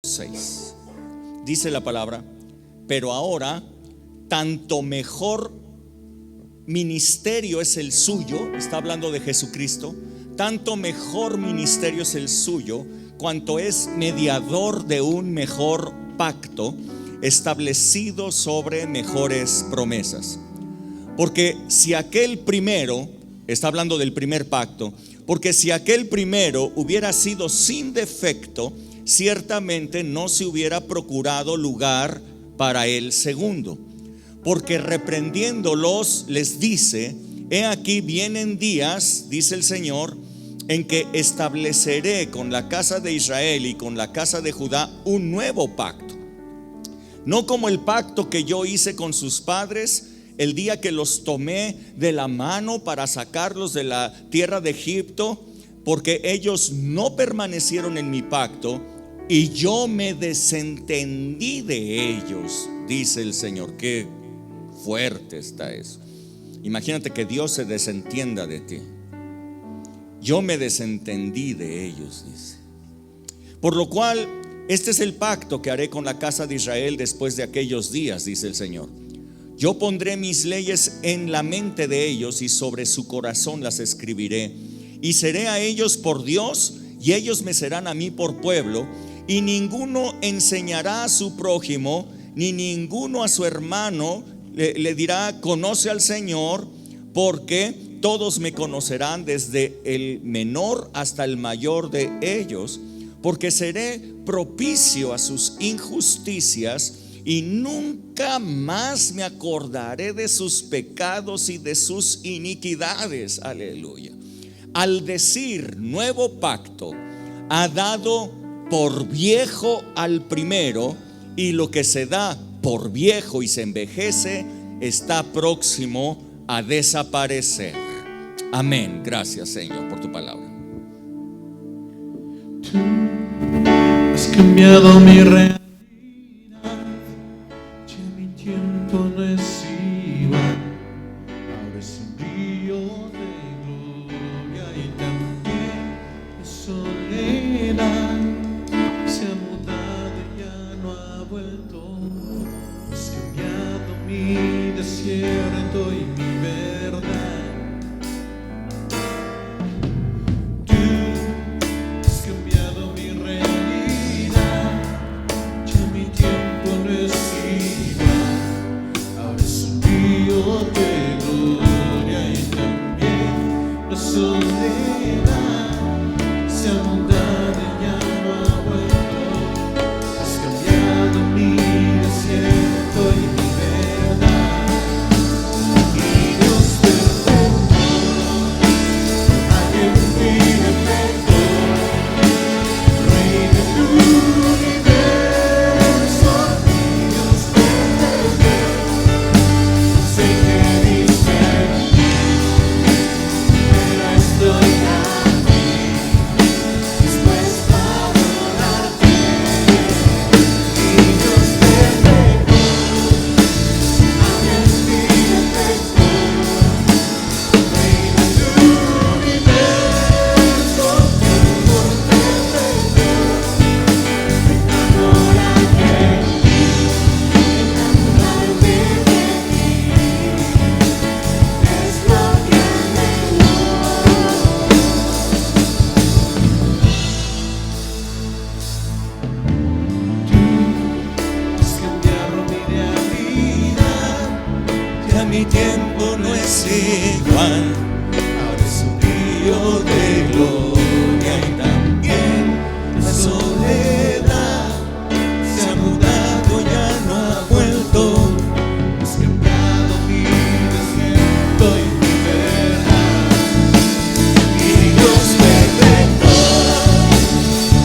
6. Dice la palabra: pero ahora tanto mejor ministerio es el suyo. Está hablando de Jesucristo. Tanto mejor ministerio es el suyo, cuanto es mediador de un mejor pacto, establecido sobre mejores promesas. Porque si aquel primero, está hablando del primer pacto, porque si aquel primero hubiera sido sin defecto, ciertamente no se hubiera procurado lugar para el segundo. Porque reprendiéndolos les dice: he aquí vienen días, dice el Señor, en que estableceré con la casa de Israel y con la casa de Judá un nuevo pacto, no como el pacto que yo hice con sus padres el día que los tomé de la mano para sacarlos de la tierra de Egipto, porque ellos no permanecieron en mi pacto y yo me desentendí de ellos, dice el Señor. Qué fuerte está eso. Imagínate que Dios se desentienda de ti. Yo me desentendí de ellos, dice. Por lo cual, este es el pacto que haré con la casa de Israel después de aquellos días, dice el Señor. Yo pondré mis leyes en la mente de ellos y sobre su corazón las escribiré. Y seré a ellos por Dios y ellos me serán a mí por pueblo. Y ninguno enseñará a su prójimo, ni ninguno a su hermano le dirá: conoce al Señor, porque todos me conocerán, desde el menor hasta el mayor de ellos, porque seré propicio a sus injusticias y nunca más me acordaré de sus pecados y de sus iniquidades. Aleluya. Al decir nuevo pacto, ha dado por viejo al primero, y lo que se da por viejo y se envejece está próximo a desaparecer. Amén. Gracias, Señor, por tu palabra. Tú has cambiado mi realidad, ya mi tiempo no es igual. Ahora es un río de gloria y también de soledad. Se ha mudado y ya no ha vuelto. Has cambiado mi desierto y mi verdad. Mi tiempo no es igual. Ahora es un río de gloria y también la soledad. Se ha mudado, ya no ha vuelto. Has cambiado mi desierto y mi verdad. Y Dios perfecto,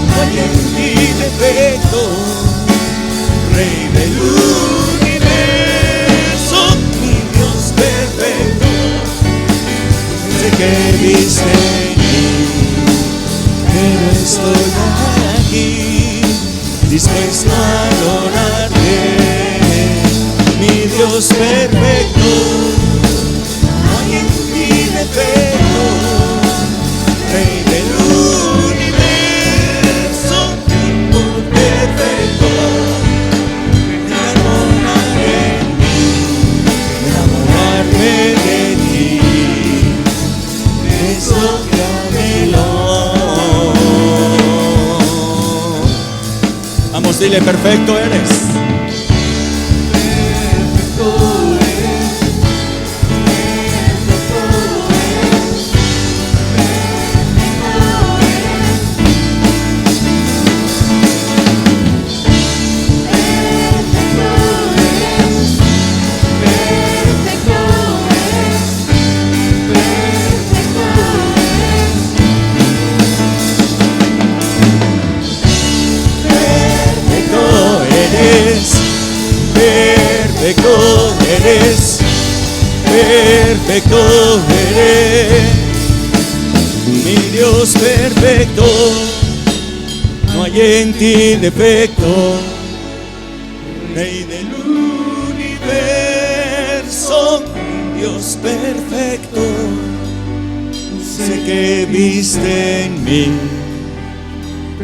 no hay en mi defecto, Rey del universo. Que viste en mí, pero estoy aquí, dispuesto a adorarte, mi Dios perfecto. No hay en ti defecto, Rey del universo, por perfecto. Vamos, dile, perfecto eres. Perfecto eres, perfecto eres, mi Dios perfecto, no hay en ti defecto, Rey del universo, mi Dios perfecto, sé que viste en mí,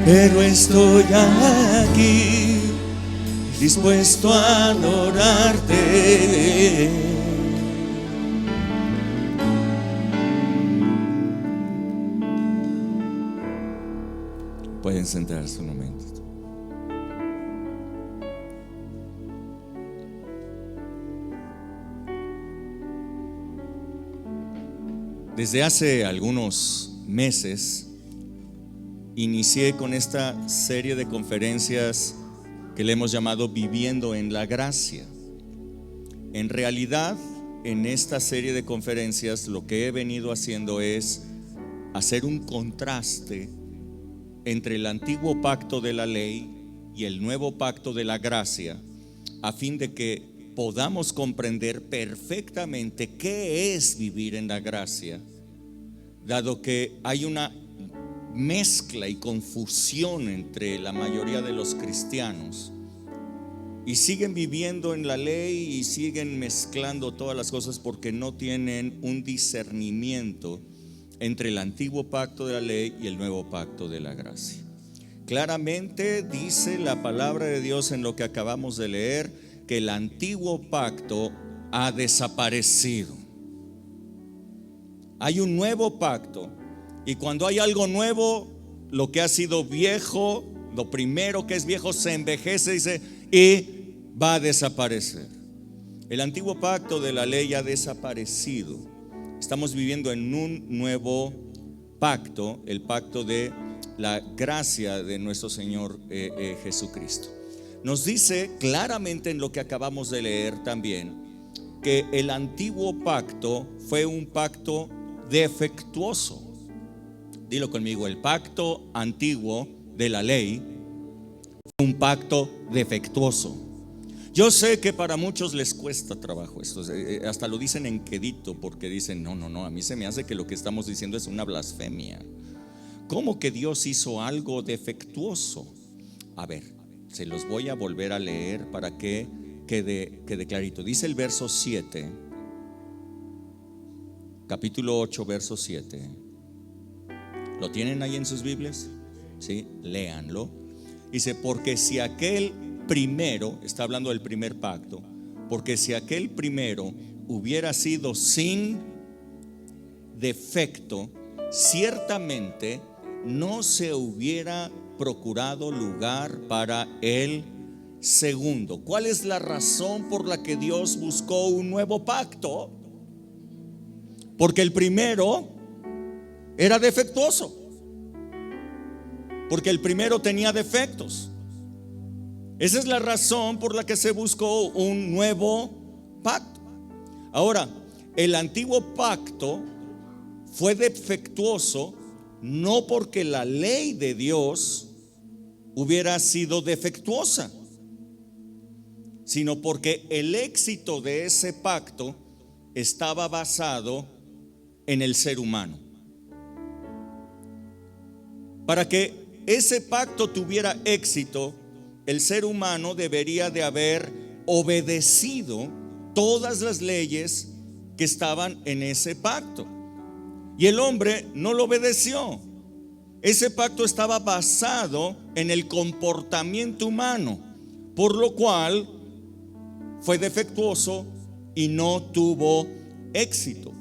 pero estoy aquí, dispuesto a adorarte. Pueden sentarse un momento. Desde hace algunos meses inicié con esta serie de conferencias que le hemos llamado Viviendo en la Gracia. En realidad, en esta serie de conferencias lo que he venido haciendo es hacer un contraste entre el antiguo pacto de la ley y el nuevo pacto de la gracia, a fin de que podamos comprender perfectamente qué es vivir en la gracia, dado que hay una mezcla y confusión entre la mayoría de los cristianos y siguen viviendo en la ley y siguen mezclando todas las cosas porque no tienen un discernimiento entre el antiguo pacto de la ley y el nuevo pacto de la gracia. Claramente dice la palabra de Dios en lo que acabamos de leer que el antiguo pacto ha desaparecido. Hay un nuevo pacto. Y cuando hay algo nuevo, lo que ha sido viejo, lo primero que es viejo se envejece, dice, y va a desaparecer. El antiguo pacto de la ley ha desaparecido. Estamos viviendo en un nuevo pacto, el pacto de la gracia de nuestro Señor Jesucristo. Nos dice claramente en lo que acabamos de leer también que el antiguo pacto fue un pacto defectuoso. Dilo conmigo, el pacto antiguo de la ley fue un pacto defectuoso. Yo sé que para muchos les cuesta trabajo esto, hasta lo dicen en quedito porque dicen, no, a mí se me hace que lo que estamos diciendo es una blasfemia. ¿Cómo que Dios hizo algo defectuoso? A ver, se los voy a volver a leer para que quede clarito. Dice el verso 7, capítulo 8, verso 7. ¿Lo tienen ahí en sus Biblias? Sí, léanlo. Dice, porque si aquel primero, está hablando del primer pacto, porque si aquel primero hubiera sido sin defecto, ciertamente no se hubiera procurado lugar para el segundo. ¿Cuál es la razón por la que Dios buscó un nuevo pacto? Porque el primero era defectuoso, porque el primero tenía defectos. Esa es la razón por la que se buscó un nuevo pacto. Ahora, el antiguo pacto fue defectuoso no porque la ley de Dios hubiera sido defectuosa, sino porque el éxito de ese pacto estaba basado en el ser humano. Para que ese pacto tuviera éxito, el ser humano debería de haber obedecido todas las leyes que estaban en ese pacto. Y el hombre no lo obedeció. Ese pacto estaba basado en el comportamiento humano, por lo cual fue defectuoso y no tuvo éxito.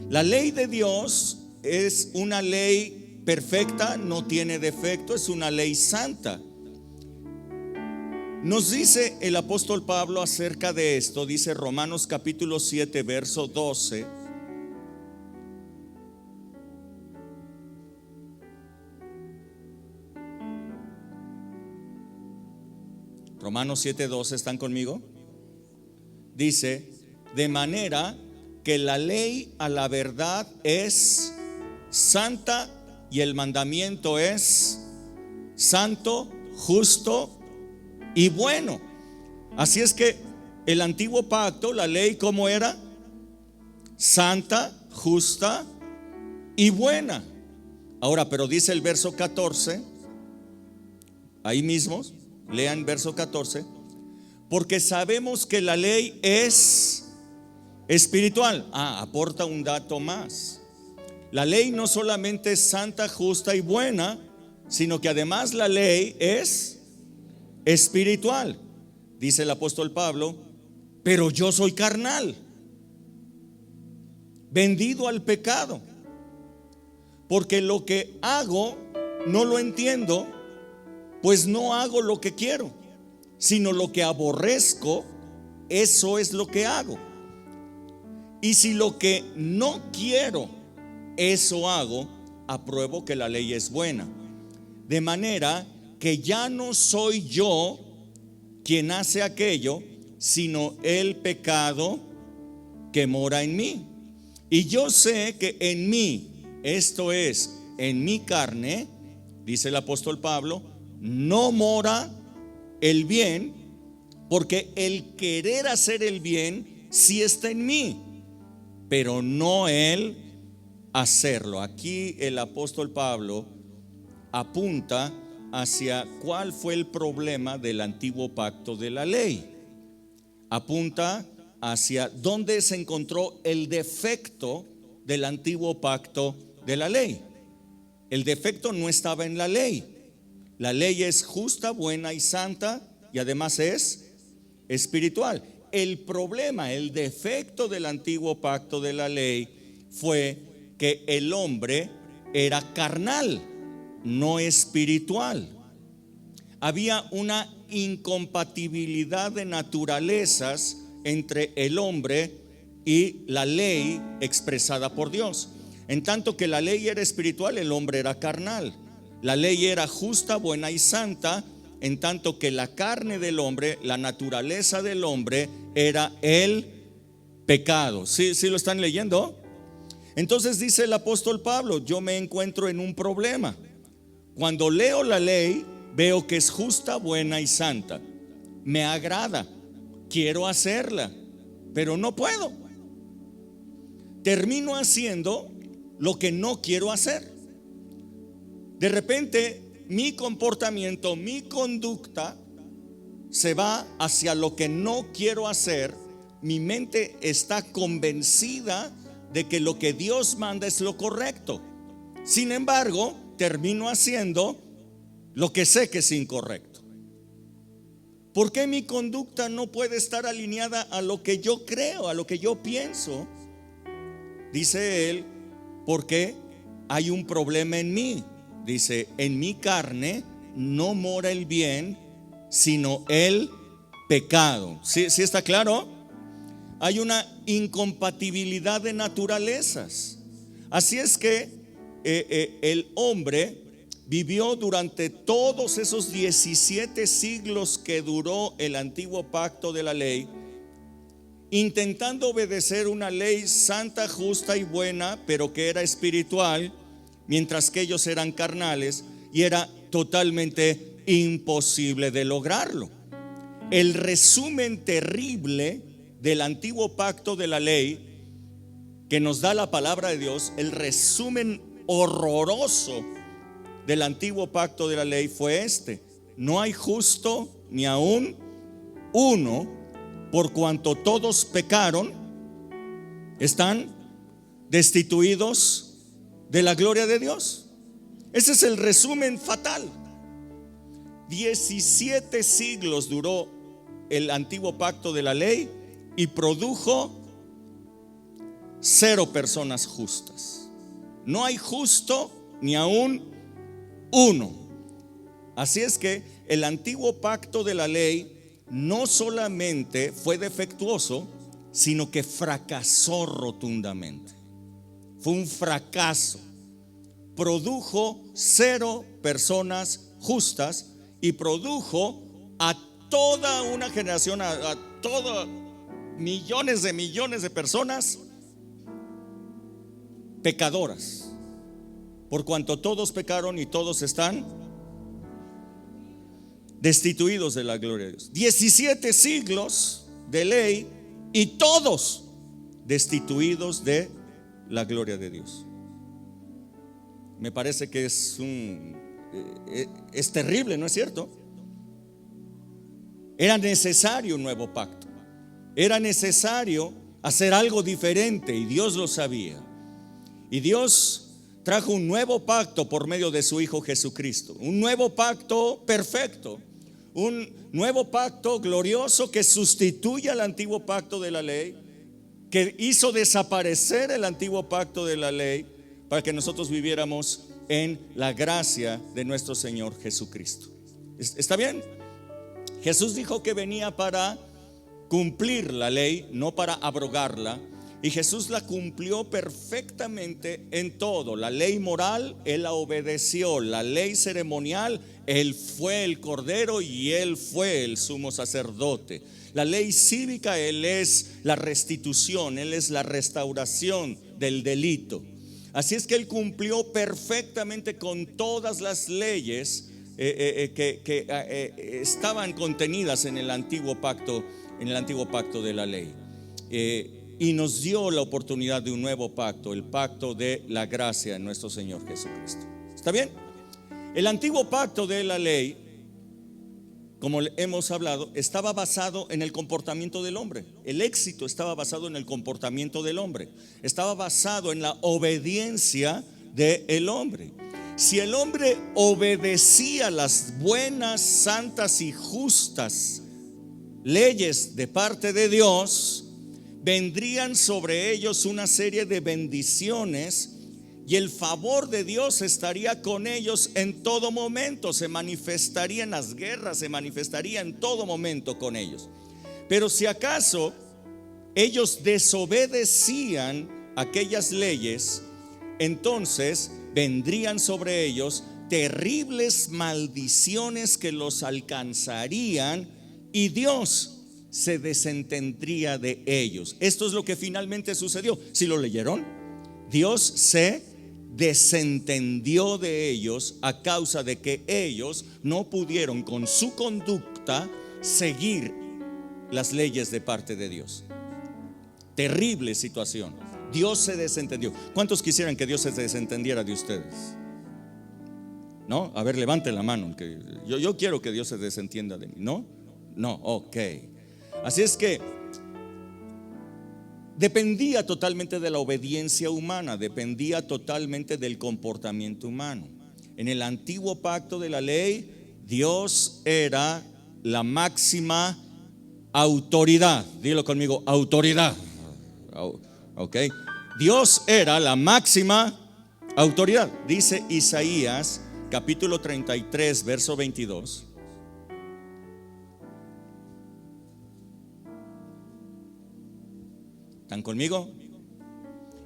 La ley de Dios es una ley perfecta, no tiene defecto, es una ley santa. Nos dice el apóstol Pablo acerca de esto, dice Romanos capítulo 7, verso 12. Romanos 7, 12, ¿están conmigo? Dice, de manera que la ley a la verdad es santa y el mandamiento es santo, justo y bueno. Así es que el antiguo pacto, la ley, ¿cómo era? Santa, justa y buena. Ahora, pero dice el verso 14, ahí mismo, lean verso 14, porque sabemos que la ley es espiritual. Aporta un dato más. La ley no solamente es santa, justa y buena, sino que además la ley es espiritual. Dice el apóstol Pablo, pero yo soy carnal, vendido al pecado, porque lo que hago no lo entiendo, pues no hago lo que quiero, sino lo que aborrezco, eso es lo que hago. Y si lo que no quiero, eso hago, apruebo que la ley es buena. De manera que ya no soy yo quien hace aquello, sino el pecado que mora en mí. Y yo sé que en mí, esto es, en mi carne, dice el apóstol Pablo, no mora el bien, porque el querer hacer el bien sí está en mí, pero no el hacerlo. Aquí el apóstol Pablo apunta hacia cuál fue el problema del antiguo pacto de la ley. Apunta hacia dónde se encontró el defecto del antiguo pacto de la ley. El defecto no estaba en la ley. La ley es justa, buena y santa, y además es espiritual. El problema, el defecto del antiguo pacto de la ley fue que el hombre era carnal, no espiritual. Había una incompatibilidad de naturalezas entre el hombre y la ley expresada por Dios. En tanto que la ley era espiritual, el hombre era carnal. La ley era justa, buena y santa, en tanto que la carne del hombre, la naturaleza del hombre, era el pecado. ¿Sí lo están leyendo? Entonces dice el apóstol Pablo, yo me encuentro en un problema. Cuando leo la ley, veo que es justa, buena y santa. Me agrada, quiero hacerla, pero no puedo. Termino haciendo lo que no quiero hacer. De repente, mi comportamiento, mi conducta se va hacia lo que no quiero hacer. Mi mente está convencida de que lo que Dios manda es lo correcto. Sin embargo, termino haciendo lo que sé que es incorrecto. ¿Por qué mi conducta no puede estar alineada a lo que yo creo, a lo que yo pienso? Dice él, porque hay un problema en mí. Dice, en mi carne no mora el bien, sino el pecado. ¿Sí está claro? Hay una incompatibilidad de naturalezas. Así es que el hombre vivió durante todos esos 17 siglos que duró el antiguo pacto de la ley, intentando obedecer una ley santa, justa y buena, pero que era espiritual, mientras que ellos eran carnales, y era totalmente imposible de lograrlo. El resumen terrible del antiguo pacto de la ley que nos da la palabra de Dios, el resumen horroroso del antiguo pacto de la ley fue este: no hay justo ni aún uno, por cuanto todos pecaron, están destituidos de la gloria de Dios. Ese es el resumen fatal. 17 siglos duró el antiguo pacto de la ley y produjo 0 personas justas. No hay justo ni aún uno. Así es que el antiguo pacto de la ley no solamente fue defectuoso, sino que fracasó rotundamente. Fue un fracaso. Produjo 0 personas justas y produjo a toda una generación, a todos millones de personas pecadoras, por cuanto todos pecaron y todos están destituidos de la gloria de Dios. 17 siglos de ley y todos destituidos de la gloria de Dios. Me parece que es terrible, ¿no es cierto? Era necesario un nuevo pacto. Era necesario hacer algo diferente y Dios lo sabía. Y Dios trajo un nuevo pacto por medio de su Hijo Jesucristo. Un nuevo pacto perfecto. Un nuevo pacto glorioso que sustituye al antiguo pacto de la ley, que hizo desaparecer el antiguo pacto de la ley para que nosotros viviéramos en la gracia de nuestro Señor Jesucristo. ¿Está bien? Jesús dijo que venía para cumplir la ley, no para abrogarla. Y Jesús la cumplió perfectamente en todo. La ley moral, Él la obedeció. La ley ceremonial, Él fue el Cordero y Él fue el sumo sacerdote. La ley cívica, Él es la restitución, Él es la restauración del delito. Así es que Él cumplió perfectamente con todas las leyes que estaban contenidas en el antiguo pacto de la ley. Y nos dio la oportunidad de un nuevo pacto, el pacto de la gracia en nuestro Señor Jesucristo. ¿Está bien? El antiguo pacto de la ley, como hemos hablado, estaba basado en el comportamiento del hombre. El éxito estaba basado en el comportamiento del hombre. Estaba basado en la obediencia del hombre. Si el hombre obedecía las buenas, santas y justas leyes de parte de Dios, vendrían sobre ellos una serie de bendiciones y el favor de Dios estaría con ellos en todo momento. Se manifestaría en las guerras, se manifestaría en todo momento con ellos. Pero si acaso ellos desobedecían aquellas leyes, entonces vendrían sobre ellos terribles maldiciones que los alcanzarían y Dios se desentendría de ellos. Esto es lo que finalmente sucedió. ¿Sí lo leyeron? Dios se desentendió de ellos a causa de que ellos no pudieron con su conducta seguir las leyes de parte de Dios. Terrible situación. Dios se desentendió. ¿Cuántos quisieran que Dios se desentendiera de ustedes? ¿No? A ver, levanten la mano. Que yo quiero que Dios se desentienda de mí. ¿No? No, ok. Así es que dependía totalmente de la obediencia humana, dependía totalmente del comportamiento humano. En el antiguo pacto de la ley, Dios era la máxima autoridad. Dilo conmigo, autoridad. Ok. Dios era la máxima autoridad. Dice Isaías capítulo 33 verso 22. ¿Están conmigo?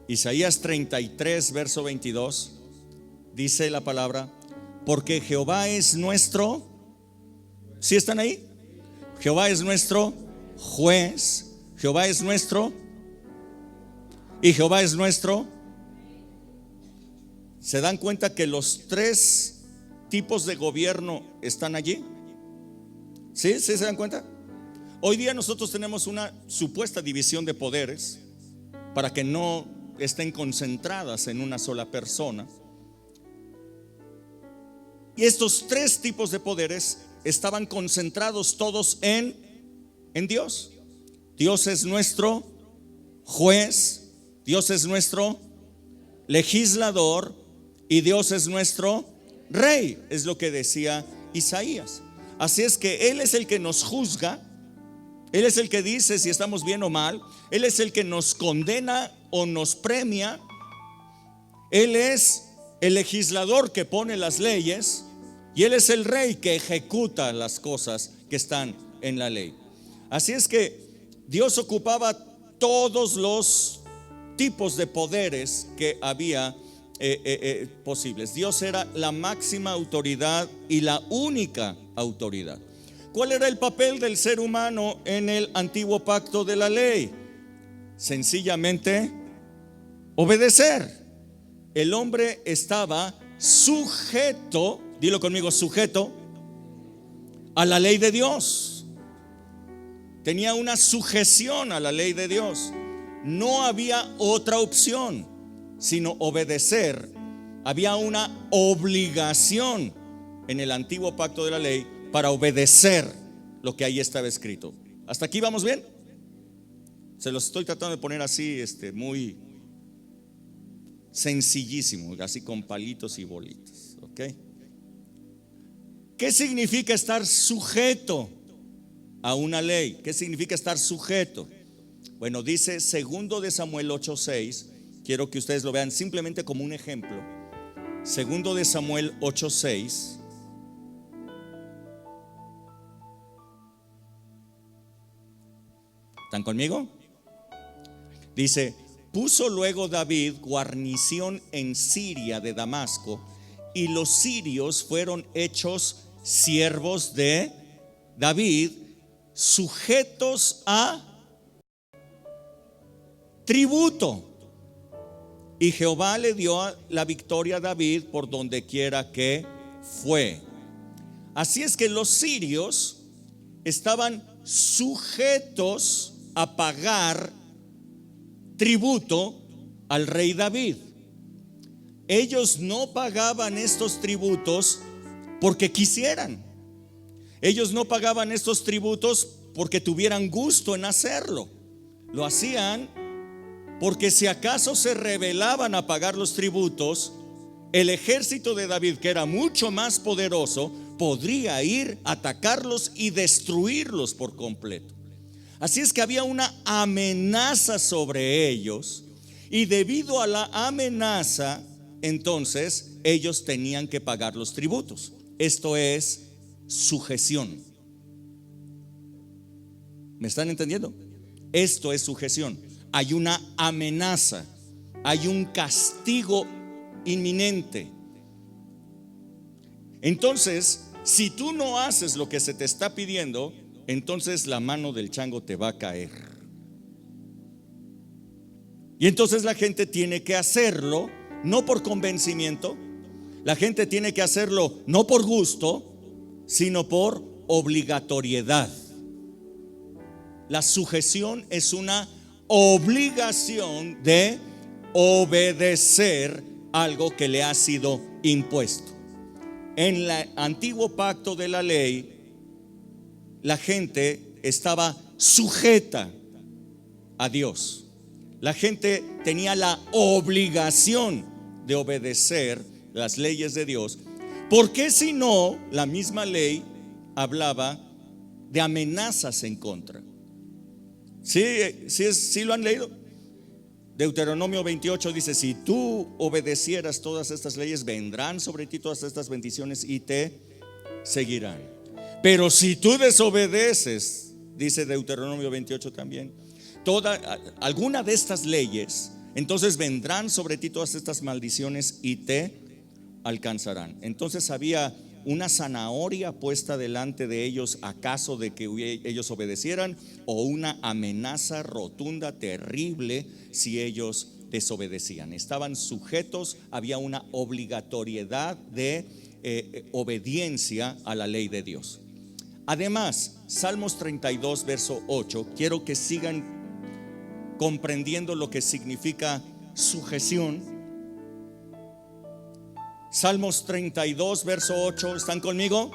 Isaías 33 verso 22. Dice la palabra: porque Jehová es nuestro. ¿Sí están ahí? Jehová es nuestro juez, Jehová es nuestro, y Jehová es nuestro. ¿Se dan cuenta que los 3 tipos de gobierno están allí? ¿Sí? ¿Sí se dan cuenta? Hoy día nosotros tenemos una supuesta división de poderes para que no estén concentradas en una sola persona. Y estos 3 tipos de poderes estaban concentrados todos en Dios. Dios es nuestro juez, Dios es nuestro legislador y Dios es nuestro rey, es lo que decía Isaías. Así es que Él es el que nos juzga, Él es el que dice si estamos bien o mal, Él es el que nos condena o nos premia, Él es el legislador que pone las leyes Y Él es el rey que ejecuta las cosas que están en la ley. Así es que Dios ocupaba todos los tipos de poderes que había posibles. Dios era la máxima autoridad y la única autoridad. ¿Cuál era el papel del ser humano en el antiguo pacto de la ley? Sencillamente obedecer. El hombre estaba sujeto, dilo conmigo, sujeto a la ley de Dios. Tenía una sujeción a la ley de Dios. No había otra opción sino obedecer. Había una obligación en el antiguo pacto de la ley para obedecer lo que ahí estaba escrito. ¿Hasta aquí vamos bien? Se los estoy tratando de poner así, muy sencillísimo, así con palitos y bolitas, ¿ok? ¿Qué significa estar sujeto a una ley? ¿Qué significa estar sujeto? Bueno, dice 2 de Samuel 8:6. Quiero que ustedes lo vean simplemente como un ejemplo. 2 de Samuel 8:6. ¿Están conmigo? Dice: puso luego David guarnición en Siria de Damasco, y los sirios fueron hechos siervos de David, sujetos a tributo. Y Jehová le dio la victoria a David por donde quiera que fue. Así es que los sirios estaban sujetos a pagar tributo al rey David. Ellos no pagaban estos tributos porque quisieran. Ellos no pagaban estos tributos porque tuvieran gusto en hacerlo. Lo hacían porque si acaso se rebelaban a pagar los tributos, el ejército de David, que era mucho más poderoso, podría ir a atacarlos y destruirlos por completo. Así es que había una amenaza sobre ellos, y debido a la amenaza, entonces ellos tenían que pagar los tributos. Esto es sujeción. ¿Me están entendiendo? Esto es sujeción. Hay una amenaza, hay un castigo inminente. Entonces, si tú no haces lo que se te está pidiendo, entonces la mano del chango te va a caer. Y entonces la gente tiene que hacerlo, no por convencimiento. La gente tiene que hacerlo no por gusto, sino por obligatoriedad. La sujeción es una obligación de obedecer algo que le ha sido impuesto. En el antiguo pacto de la ley, la gente estaba sujeta a Dios. La gente tenía la obligación de obedecer las leyes de Dios, porque si no, la misma ley hablaba de amenazas en contra. Sí lo han leído. Deuteronomio 28 dice: si tú obedecieras todas estas leyes, vendrán sobre ti todas estas bendiciones y te seguirán. Pero si tú desobedeces, dice Deuteronomio 28 también, alguna de estas leyes, entonces vendrán sobre ti todas estas maldiciones y te alcanzarán. Entonces había una zanahoria puesta delante de ellos a caso de que ellos obedecieran, o una amenaza rotunda, terrible, si ellos desobedecían. Estaban sujetos, había una obligatoriedad de obediencia a la ley de Dios. Además, Salmos 32 verso 8, quiero que sigan comprendiendo lo que significa sujeción. Salmos 32 verso 8, ¿están conmigo?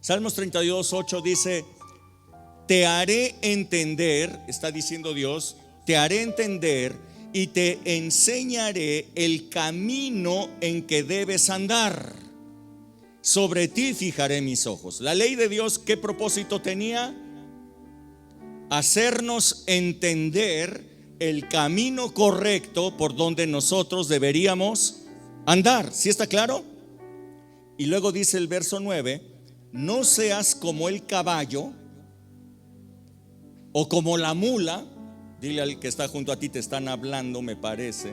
Salmos 32 8 dice: te haré entender, está diciendo Dios, te haré entender y te enseñaré el camino en que debes andar. Sobre ti fijaré mis ojos. La ley de Dios, ¿qué propósito tenía? Hacernos entender el camino correcto por donde nosotros deberíamos andar. ¿Sí está claro? Y luego dice el verso 9: no seas como el caballo o como la mula. Dile al que está junto a ti, te están hablando, me parece.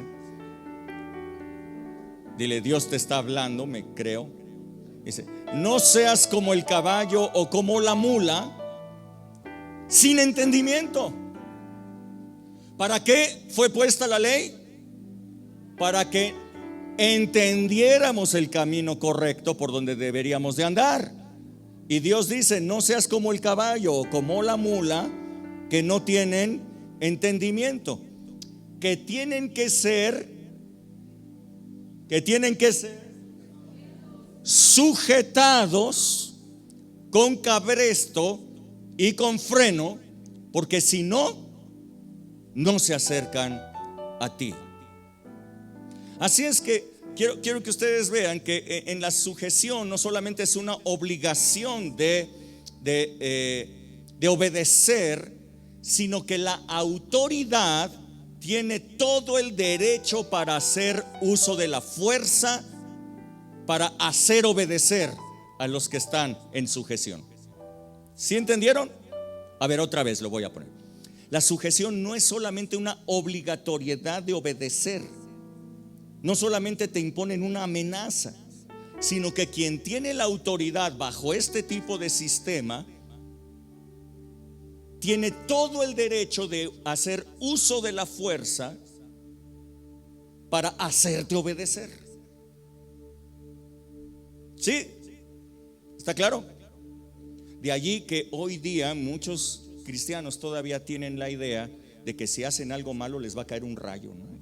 Dile, Dios te está hablando, me creo. Dice, no seas como el caballo o como la mula, sin entendimiento. ¿Para qué fue puesta la ley? Para que entendiéramos el camino correcto por donde deberíamos de andar. Y Dios dice, no seas como el caballo o como la mula, que no tienen entendimiento, que tienen que ser sujetados con cabresto y con freno, porque si no, no se acercan a ti. Así es que quiero que ustedes vean que en la sujeción no solamente es una obligación de obedecer, sino que la autoridad tiene todo el derecho para hacer uso de la fuerza, para hacer obedecer a los que están en sujeción. ¿Sí entendieron? A ver, otra vez lo voy a poner. La sujeción no es solamente una obligatoriedad de obedecer, no solamente te imponen una amenaza, sino que quien tiene la autoridad bajo este tipo de sistema tiene todo el derecho de hacer uso de la fuerza para hacerte obedecer. ¿Sí? ¿Está claro? De allí que hoy día muchos cristianos todavía tienen la idea de que si hacen algo malo les va a caer un rayo, ¿no?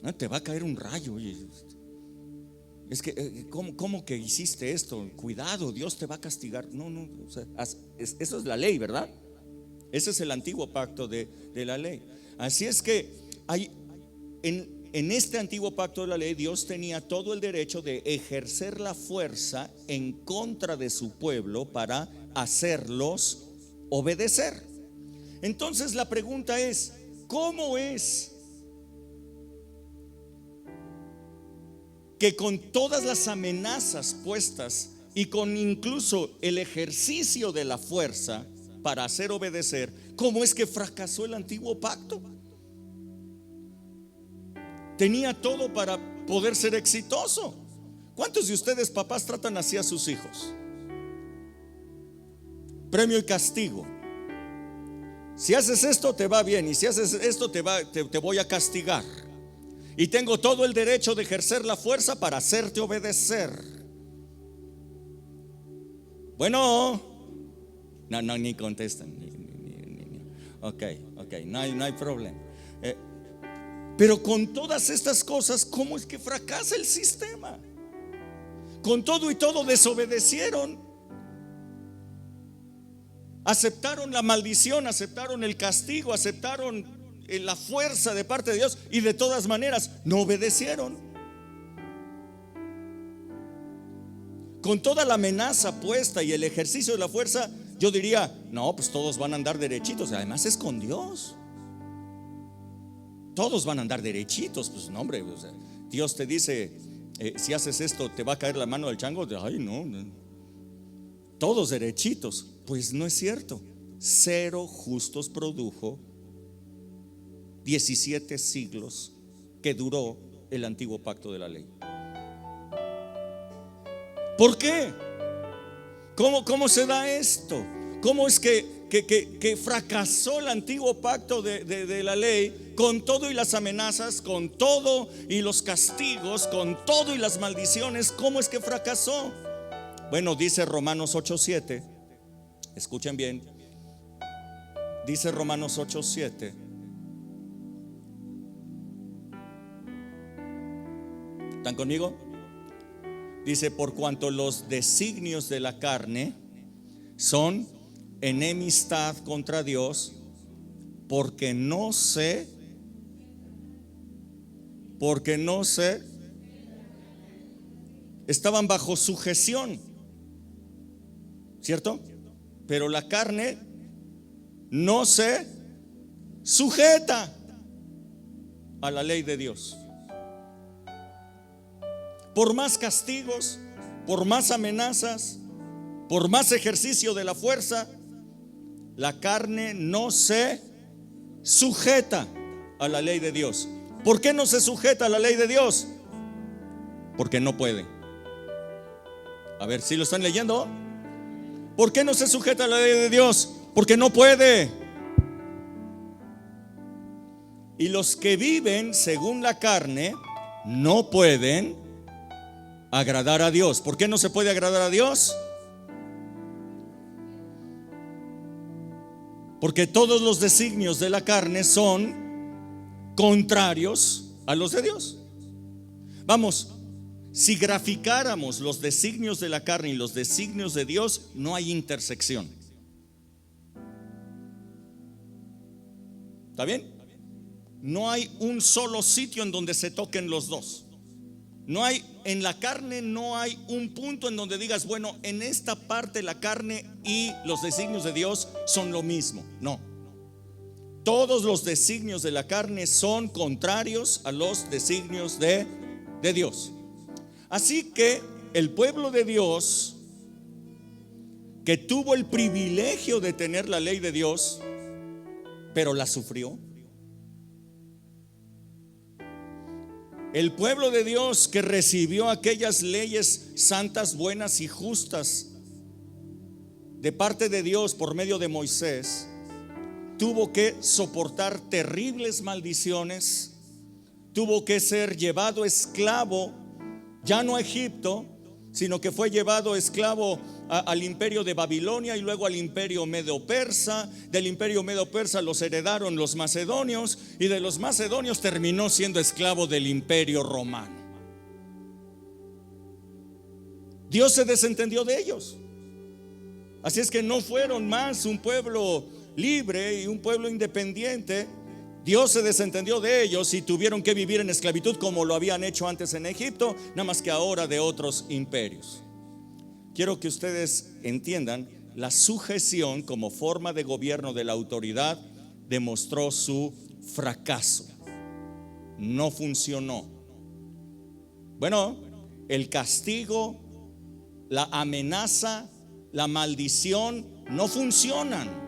No, te va a caer un rayo. Es que, ¿cómo que hiciste esto? Cuidado, Dios te va a castigar. No, o sea, eso es la ley, ¿verdad? Ese es el antiguo pacto de la ley. Así es que en este antiguo pacto de la ley, Dios tenía todo el derecho de ejercer la fuerza en contra de su pueblo para hacerlos obedecer. Entonces la pregunta es, ¿cómo es que con todas las amenazas puestas y con incluso el ejercicio de la fuerza para hacer obedecer, cómo es que fracasó el antiguo pacto? Tenía todo para poder ser exitoso. ¿Cuántos de ustedes, papás, tratan así a sus hijos? Premio y castigo. Si haces esto te va bien, y si haces esto te voy a castigar. Y tengo todo el derecho de ejercer la fuerza para hacerte obedecer. Bueno, no, ni contestan. Ok, no hay problema. Pero con todas estas cosas, ¿cómo es que fracasa el sistema? Con todo y todo desobedecieron. Aceptaron la maldición, aceptaron el castigo, aceptaron la fuerza de parte de Dios, y de todas maneras no obedecieron. Con toda la amenaza puesta y el ejercicio de la fuerza, yo diría, no, pues todos van a andar derechitos. Además es con Dios. Todos van a andar derechitos. Pues no, hombre, o sea, Dios te dice, si haces esto te va a caer la mano del chango. Ay, no, todos derechitos. Pues no es cierto. 0 justos produjo 17 siglos que duró el antiguo pacto de la ley. ¿Por qué? ¿Cómo se da esto? ¿Cómo es que fracasó el antiguo pacto de la ley, con todo y las amenazas, con todo y los castigos, con todo y las maldiciones? ¿Cómo es que fracasó? Bueno, dice Romanos 8:7. Escuchen bien. Dice Romanos 8:7. ¿Están conmigo? Dice, por cuanto los designios de la carne son enemistad contra Dios, porque no se estaban bajo sujeción, ¿cierto? Pero la carne no se sujeta a la ley de Dios. Por más castigos, por más amenazas, por más ejercicio de la fuerza, la carne no se sujeta a la ley de Dios. ¿Por qué no se sujeta a la ley de Dios? Porque no puede. A ver, ¿sí lo están leyendo? ¿Por qué no se sujeta a la ley de Dios? Porque no puede. Y los que viven según la carne no pueden agradar a Dios. ¿Por qué no se puede agradar a Dios? Porque todos los designios de la carne son contrarios a los de Dios. Vamos, si graficáramos los designios de la carne y los designios de Dios, no hay intersección. ¿Está bien? No hay un solo sitio en donde se toquen los dos. No hay, en la carne no hay un punto en donde digas, bueno, en esta parte la carne y los designios de Dios son lo mismo. No. Todos los designios de la carne son contrarios a los designios de Dios. Así que el pueblo de Dios, que tuvo el privilegio de tener la ley de Dios, pero la sufrió. El pueblo de Dios que recibió aquellas leyes santas, buenas y justas de parte de Dios por medio de Moisés, tuvo que soportar terribles maldiciones, tuvo que ser llevado esclavo, ya no a Egipto, sino que fue llevado esclavo al imperio de Babilonia y luego al imperio medo-persa. Del imperio medo-persa los heredaron los macedonios y de los macedonios terminó siendo esclavo del imperio romano. Dios se desentendió de ellos. Así es que no fueron más un pueblo libre y un pueblo independiente. Dios se desentendió de ellos y tuvieron que vivir en esclavitud como lo habían hecho antes en Egipto, nada más que ahora de otros imperios. Quiero que ustedes entiendan, la sujeción como forma de gobierno de la autoridad demostró su fracaso. No funcionó. Bueno, el castigo, la amenaza, la maldición no funcionan.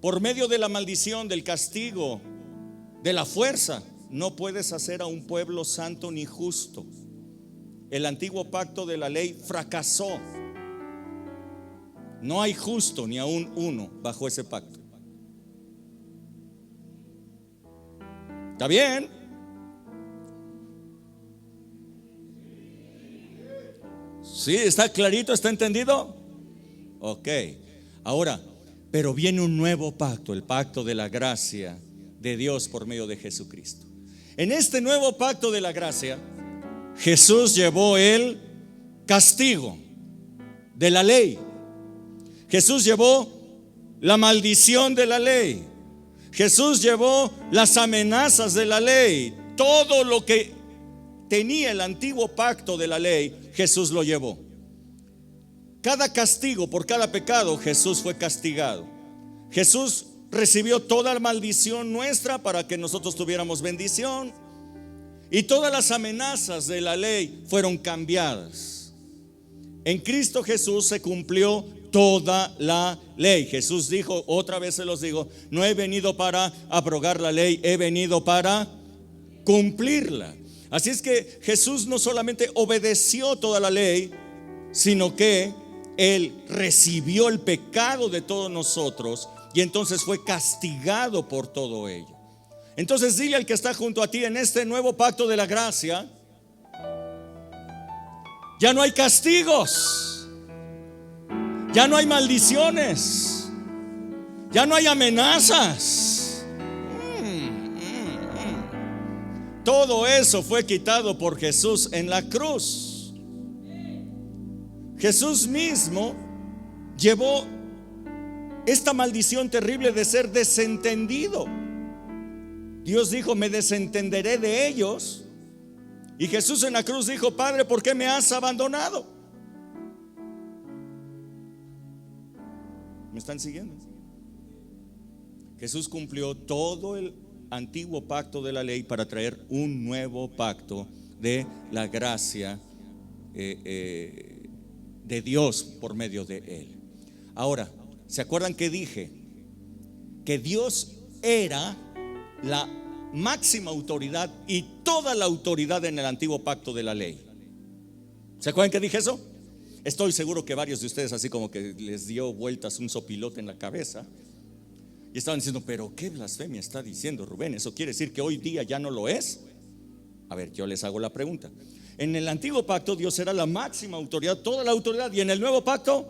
Por medio de la maldición, del castigo, de la fuerza, no puedes hacer a un pueblo santo ni justo. El antiguo pacto de la ley fracasó. No hay justo ni aún uno bajo ese pacto. ¿Está bien? ¿Sí? ¿Está clarito? ¿Está entendido? Ok. Ahora, pero viene un nuevo pacto, el pacto de la gracia de Dios por medio de Jesucristo. En este nuevo pacto de la gracia, Jesús llevó el castigo de la ley. Jesús llevó la maldición de la ley. Jesús llevó las amenazas de la ley. Todo lo que tenía el antiguo pacto de la ley, Jesús lo llevó. Cada castigo por cada pecado, Jesús fue castigado. Jesús recibió toda la maldición nuestra para que nosotros tuviéramos bendición. Y todas las amenazas de la ley fueron cambiadas. En Cristo Jesús se cumplió toda la ley. Jesús dijo, otra vez se los digo, no he venido para abrogar la ley, he venido para cumplirla. Así es que Jesús no solamente obedeció toda la ley, sino que Él recibió el pecado de todos nosotros y entonces fue castigado por todo ello. Entonces dile al que está junto a ti, en este nuevo pacto de la gracia ya no hay castigos, ya no hay maldiciones, ya no hay amenazas. Todo eso fue quitado por Jesús en la cruz. Jesús mismo llevó esta maldición terrible de ser desentendido. Dios dijo, me desentenderé de ellos. Y Jesús en la cruz dijo, Padre, ¿por qué me has abandonado? ¿Me están siguiendo? Jesús cumplió todo el antiguo pacto de la ley para traer un nuevo pacto de la gracia de Dios por medio de Él. Ahora, ¿se acuerdan que dije que Dios era la máxima autoridad y toda la autoridad en el antiguo pacto de la ley? ¿Se acuerdan que dije eso? Estoy seguro que varios de ustedes así como que les dio vueltas un sopilote en la cabeza y estaban diciendo, pero qué blasfemia está diciendo Rubén, ¿eso quiere decir que hoy día ya no lo es? A ver, yo les hago la pregunta. En el antiguo pacto Dios era la máxima autoridad, toda la autoridad. ¿Y en el nuevo pacto?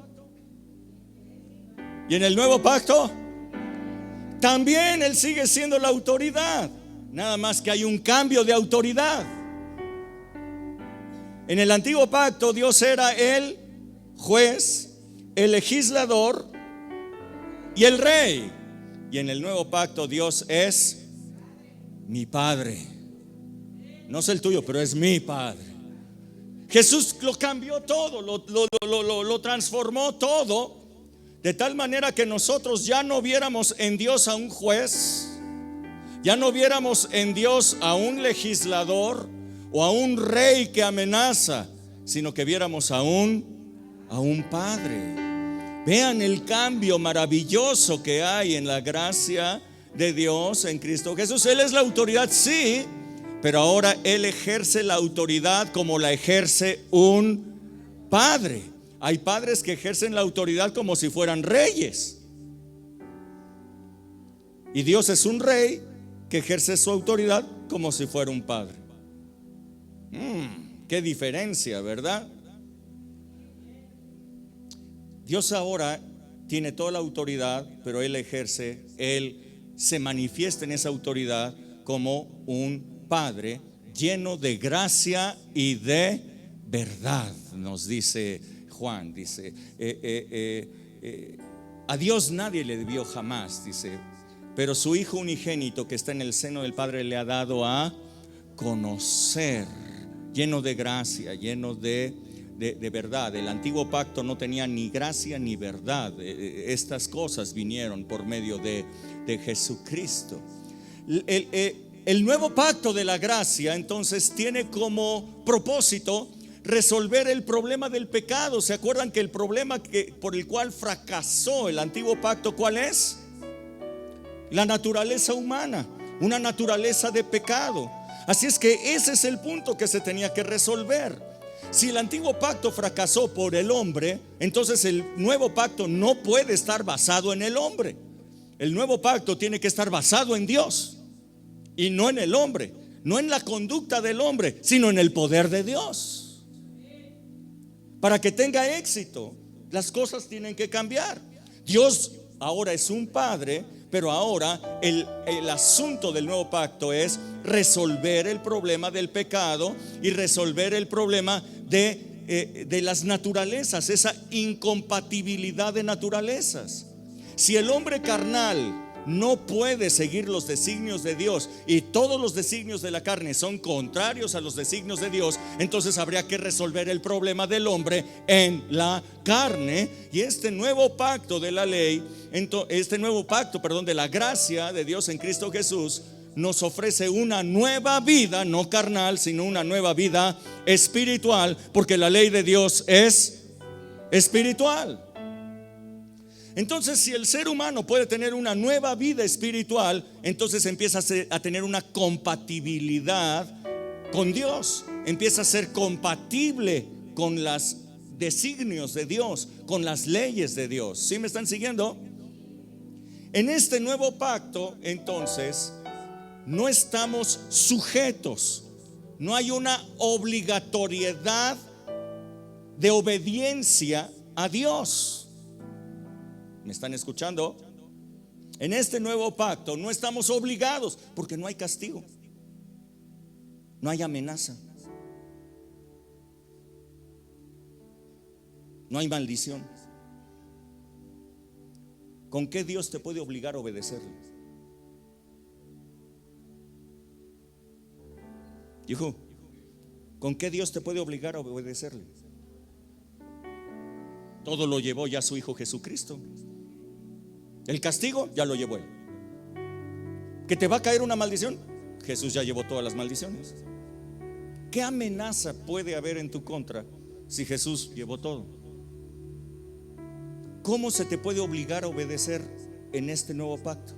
¿Y en el nuevo pacto? También Él sigue siendo la autoridad, nada más que hay un cambio de autoridad. En el antiguo pacto Dios era el juez, el legislador y el rey. Y en el nuevo pacto Dios es mi Padre. No es el tuyo, pero es mi Padre. Jesús lo cambió todo, lo transformó todo, de tal manera que nosotros ya no viéramos en Dios a un juez, ya no viéramos en Dios a un legislador o a un rey que amenaza, sino que viéramos a un Padre. Vean el cambio maravilloso que hay en la gracia de Dios en Cristo Jesús. Él es la autoridad, sí, pero ahora Él ejerce la autoridad como la ejerce un padre. Hay padres que ejercen la autoridad como si fueran reyes, y Dios es un rey que ejerce su autoridad como si fuera un padre. Qué diferencia, ¿verdad? Dios ahora tiene toda la autoridad, pero Él se manifiesta en esa autoridad como un Padre lleno de gracia y de verdad. Nos dice Juan, dice, a Dios nadie le debió jamás, dice, pero su Hijo unigénito que está en el seno del Padre le ha dado a conocer, lleno de gracia, lleno de verdad. El antiguo pacto no tenía ni gracia ni verdad. Estas cosas vinieron por medio de Jesucristo. El nuevo pacto de la gracia entonces tiene como propósito resolver el problema del pecado. ¿Se acuerdan que el problema por el cual fracasó el antiguo pacto, cuál es? La naturaleza humana, una naturaleza de pecado. Así es que ese es el punto que se tenía que resolver. Si el antiguo pacto fracasó por el hombre, entonces el nuevo pacto no puede estar basado en el hombre. El nuevo pacto tiene que estar basado en Dios y no en el hombre, no en la conducta del hombre, sino en el poder de Dios. Para que tenga éxito, las cosas tienen que cambiar. Dios ahora es un padre, pero ahora el asunto del nuevo pacto es resolver el problema del pecado y resolver el problema de las naturalezas, esa incompatibilidad de naturalezas. Si el hombre carnal no puede seguir los designios de Dios y todos los designios de la carne son contrarios a los designios de Dios, entonces habría que resolver el problema del hombre en la carne. Y este nuevo pacto de la ley, de la gracia de Dios en Cristo Jesús, nos ofrece una nueva vida, no carnal, sino una nueva vida espiritual, porque la ley de Dios es espiritual. Entonces, si el ser humano puede tener una nueva vida espiritual, entonces empieza a tener una compatibilidad con Dios, empieza a ser compatible con los designios de Dios, con las leyes de Dios. ¿Sí me están siguiendo? En este nuevo pacto, entonces, no estamos sujetos, no hay una obligatoriedad de obediencia a Dios. ¿Me están escuchando? En este nuevo pacto no estamos obligados, porque no hay castigo, no hay amenaza, no hay maldición. ¿Con qué Dios te puede obligar a obedecerle? Hijo, ¿con qué Dios te puede obligar a obedecerle? Todo lo llevó ya su Hijo Jesucristo. El castigo ya lo llevó Él. ¿Que te va a caer una maldición? Jesús ya llevó todas las maldiciones. ¿Qué amenaza puede haber en tu contra si Jesús llevó todo? ¿Cómo se te puede obligar a obedecer en este nuevo pacto?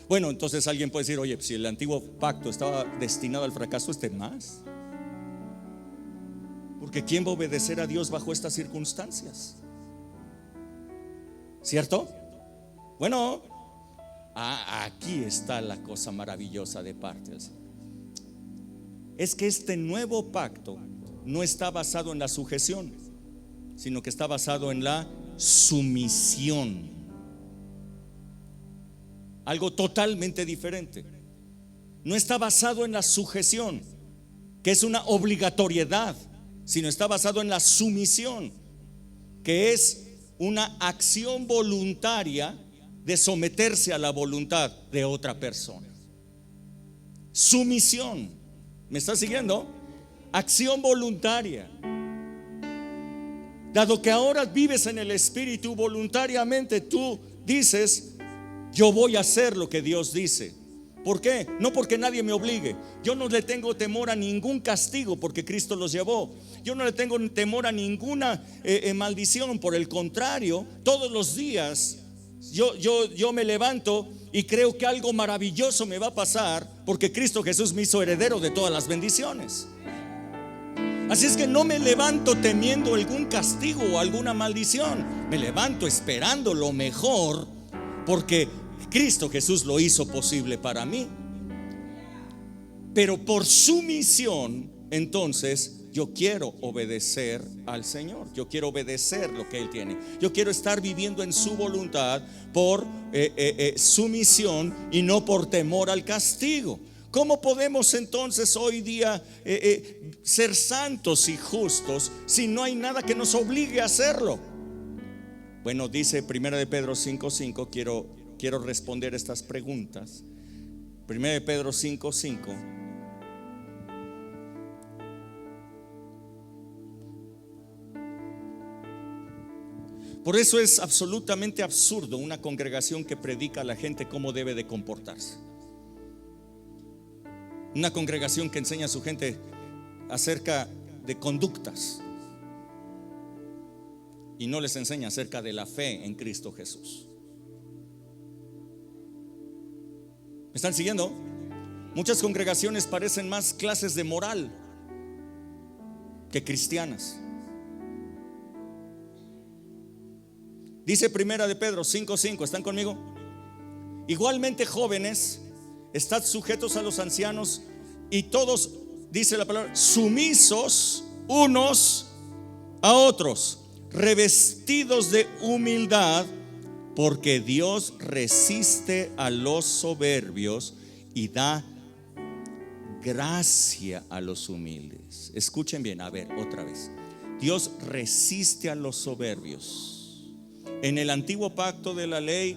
Bueno, entonces alguien puede decir: oye, si el antiguo pacto estaba destinado al fracaso, este más. Porque ¿quién va a obedecer a Dios bajo estas circunstancias? ¿Cierto? Bueno, aquí está la cosa maravillosa de parte del Señor. Es que este nuevo pacto no está basado en la sujeción, sino que está basado en la sumisión. Algo totalmente diferente. No está basado en la sujeción, que es una obligatoriedad, sino está basado en la sumisión, que es una acción voluntaria de someterse a la voluntad de otra persona. Sumisión. ¿Me estás siguiendo? Acción voluntaria. Dado que ahora vives en el Espíritu, voluntariamente tú dices: yo voy a hacer lo que Dios dice. ¿Por qué? No porque nadie me obligue. Yo no le tengo temor a ningún castigo, porque Cristo los llevó. Yo no le tengo temor a ninguna maldición. Por el contrario, todos los días yo me levanto y creo que algo maravilloso me va a pasar, porque Cristo Jesús me hizo heredero de todas las bendiciones. Así es que no me levanto temiendo algún castigo o alguna maldición. Me levanto esperando lo mejor, porque Cristo Jesús lo hizo posible para mí. Pero por sumisión, entonces yo quiero obedecer al Señor. Yo quiero obedecer lo que Él tiene. Yo quiero estar viviendo en su voluntad por sumisión y no por temor al castigo. ¿Cómo podemos entonces hoy día ser santos y justos si no hay nada que nos obligue a hacerlo? Bueno, dice 1 de Pedro 5:5. Quiero responder estas preguntas. 1 de Pedro 5:5. Por eso es absolutamente absurdo una congregación que predica a la gente cómo debe de comportarse. Una congregación que enseña a su gente acerca de conductas y no les enseña acerca de la fe en Cristo Jesús. ¿Me están siguiendo? Muchas congregaciones parecen más clases de moral que cristianas. Dice 1 de Pedro 5:5, ¿están conmigo? Igualmente, jóvenes, estad sujetos a los ancianos, y todos, dice la palabra, sumisos unos a otros, revestidos de humildad, porque Dios resiste a los soberbios y da gracia a los humildes. Escuchen bien, a ver, otra vez. Dios resiste a los soberbios. En el antiguo pacto de la ley,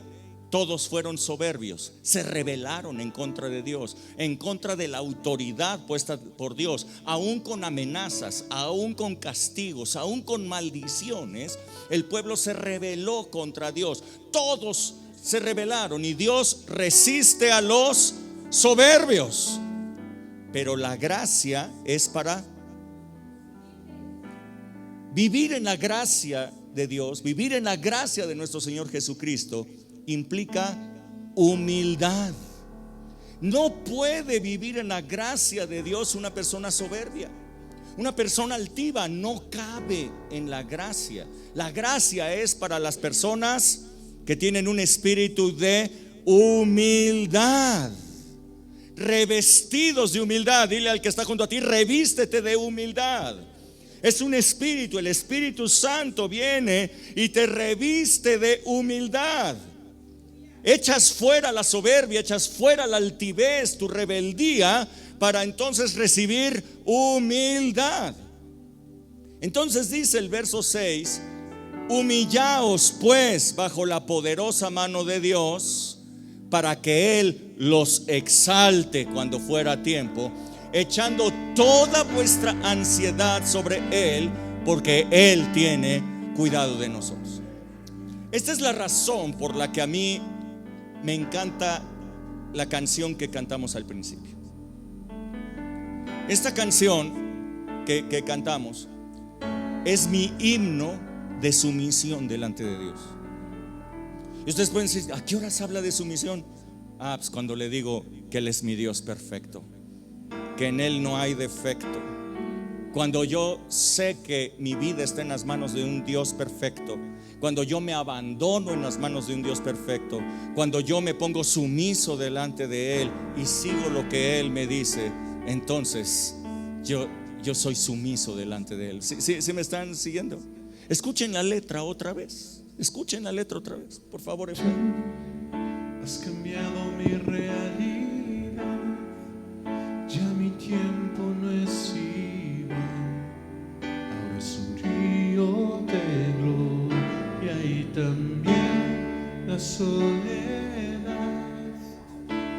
todos fueron soberbios, se rebelaron en contra de Dios, en contra de la autoridad puesta por Dios, aún con amenazas, aún con castigos, aún con maldiciones. El pueblo se rebeló contra Dios, todos se rebelaron, y Dios resiste a los soberbios. Pero la gracia es para vivir en la gracia de Dios. Vivir en la gracia de nuestro Señor Jesucristo implica humildad. No puede vivir en la gracia de Dios una persona soberbia. Una persona altiva no cabe en la gracia. La gracia es para las personas que tienen un espíritu de humildad, revestidos de humildad. Dile al que está junto a ti: revístete de humildad. Es un espíritu, el Espíritu Santo viene y te reviste de humildad. Echas fuera la soberbia, echas fuera la altivez, tu rebeldía, para entonces recibir humildad. Entonces dice el verso 6: humillaos pues bajo la poderosa mano de Dios, para que Él los exalte cuando fuera tiempo, echando toda vuestra ansiedad sobre Él, porque Él tiene cuidado de nosotros. Esta es la razón por la que a mí me encanta la canción que cantamos al principio. Esta canción que cantamos es mi himno de sumisión delante de Dios. Y ustedes pueden decir, ¿a qué horas habla de sumisión? Pues cuando le digo que Él es mi Dios perfecto, que en Él no hay defecto. Cuando yo sé que mi vida está en las manos de un Dios perfecto, cuando yo me abandono en las manos de un Dios perfecto, cuando yo me pongo sumiso delante de Él y sigo lo que Él me dice, entonces yo soy sumiso delante de Él. ¿Sí me están siguiendo? Escuchen la letra otra vez. Escuchen la letra otra vez, por favor, Efraín. Has cambiado mi realidad, ya mi tiempo no es igual. Ahora es un río de gloria y también la soledad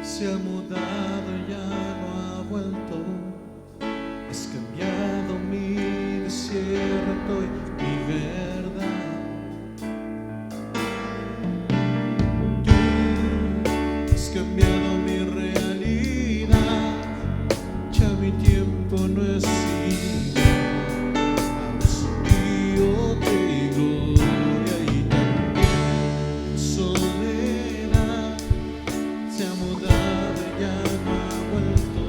se ha mudado y ya no ha vuelto. Has cambiado mi desierto y mi verdad. Cambiado mi realidad, ya mi tiempo no es igual. Ahora es un río de gloria y también soledad se ha mudado y ya no ha vuelto.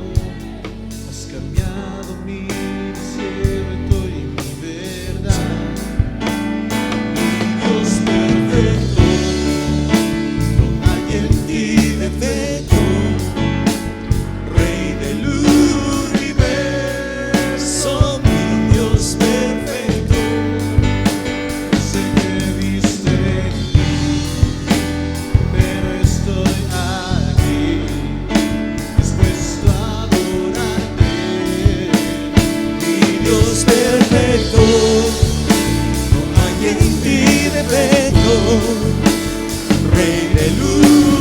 Has cambiado mi desierto y mi verdad. Mi Dios perfecto, no hay en ti defecto, Rey del universo, mi Dios perfecto. Sé que viste en mí, pero estoy aquí, dispuesto a adorarte. Mi Dios perfecto, no hay en ti defecto, Rey del universo.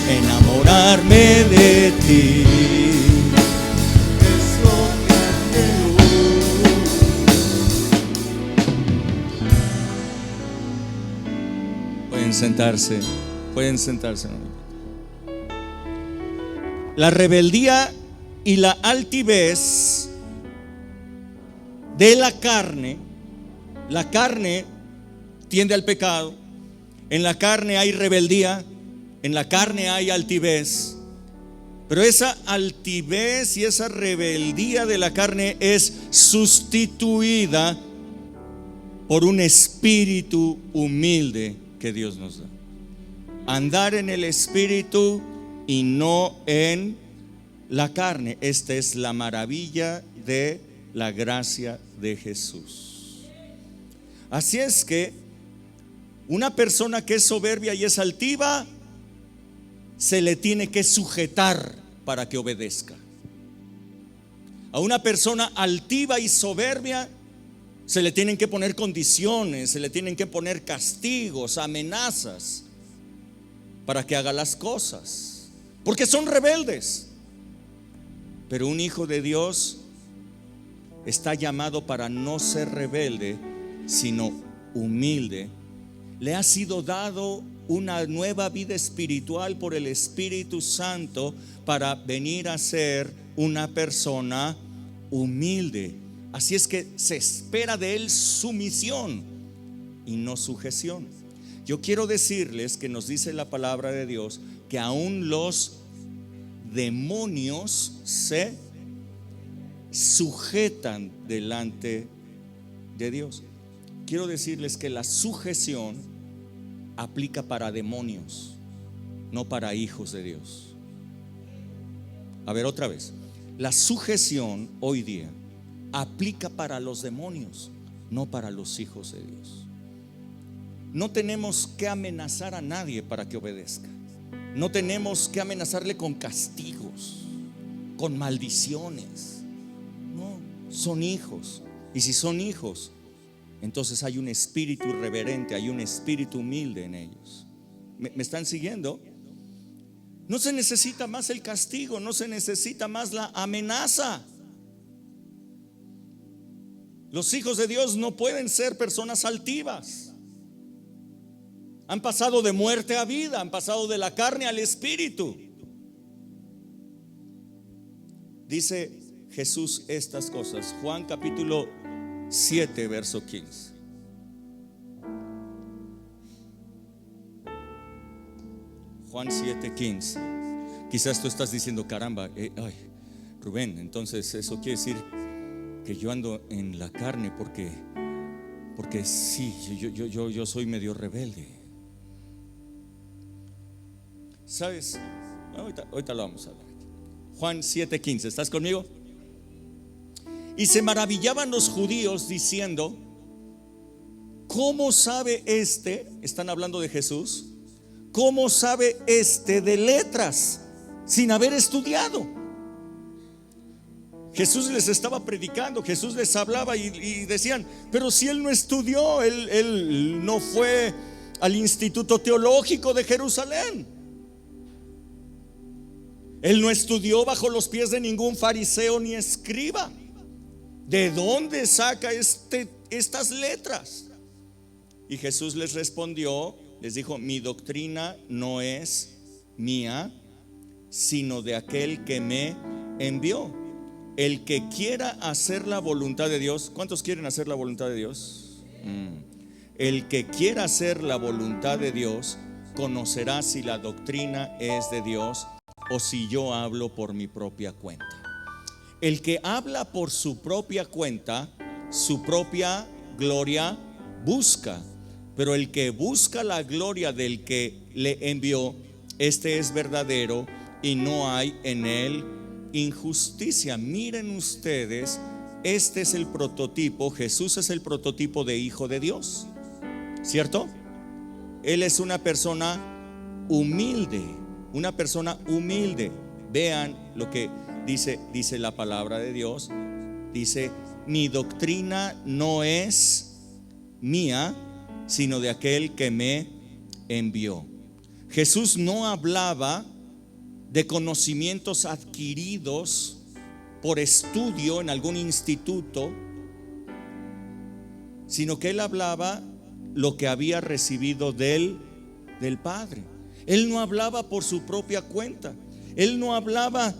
Enamorarme de ti es lo que anhelo. Pueden sentarse, pueden sentarse. La rebeldía y la altivez de la carne tiende al pecado. En la carne hay rebeldía, en la carne hay altivez, pero esa altivez y esa rebeldía de la carne es sustituida por un espíritu humilde que Dios nos da. Andar en el espíritu y no en la carne. Esta es la maravilla de la gracia de Jesús. Así es que una persona que es soberbia y es altiva, se le tiene que sujetar para que obedezca. A una persona altiva y soberbia se le tienen que poner condiciones, se le tienen que poner castigos, amenazas para que haga las cosas, porque son rebeldes. Pero un hijo de Dios está llamado para no ser rebelde, sino humilde. Le ha sido dado una nueva vida espiritual por el Espíritu Santo para venir a ser una persona humilde. Así es que se espera de él sumisión y no sujeción. Yo quiero decirles que nos dice la palabra de Dios que aún los demonios se sujetan delante de Dios. Quiero decirles que la sujeción aplica para demonios, no para hijos de Dios. A ver, otra vez. La sujeción hoy día aplica para los demonios, no para los hijos de Dios. No tenemos que amenazar a nadie para que obedezca. No tenemos que amenazarle con castigos, con maldiciones. No, son hijos. Y si son hijos, entonces hay un espíritu reverente, hay un espíritu humilde en ellos. ¿Me están siguiendo? No se necesita más el castigo, no se necesita más la amenaza. Los hijos de Dios no pueden ser personas altivas. Han pasado de muerte a vida, han pasado de la carne al espíritu. Dice Jesús estas cosas, Juan capítulo 7, verso 15. Juan 7, 15. Quizás tú estás diciendo, caramba, ay, Rubén, entonces eso quiere decir que yo ando en la carne porque sí, yo soy medio rebelde. ¿Sabes? Ahorita lo vamos a hablar. Juan 7:15, ¿estás conmigo? Y se maravillaban los judíos diciendo, ¿cómo sabe este? Están hablando de Jesús. ¿Cómo sabe este de letras sin haber estudiado? Jesús les estaba predicando, Jesús les hablaba y decían, pero si él no estudió, él no fue al Instituto Teológico de Jerusalén. Él no estudió bajo los pies de ningún fariseo ni escriba. ¿De dónde saca estas letras? Y Jesús les respondió, les dijo, mi doctrina no es mía, sino de aquel que me envió. El que quiera hacer la voluntad de Dios. ¿Cuántos quieren hacer la voluntad de Dios? El que quiera hacer la voluntad de Dios conocerá si la doctrina es de Dios o si yo hablo por mi propia cuenta. El que habla por su propia cuenta, su propia gloria busca, pero el que busca la gloria del que le envió, este es verdadero y no hay en él injusticia. Miren ustedes, este es el prototipo. Jesús es el prototipo de hijo de Dios, ¿cierto? Él es una persona humilde, una persona humilde. Vean lo que dice la palabra de Dios. Dice, mi doctrina no es mía, sino de aquel que me envió. Jesús no hablaba de conocimientos adquiridos por estudio en algún instituto, sino que él hablaba lo que había recibido del Padre. Él no hablaba por su propia cuenta. Él no hablaba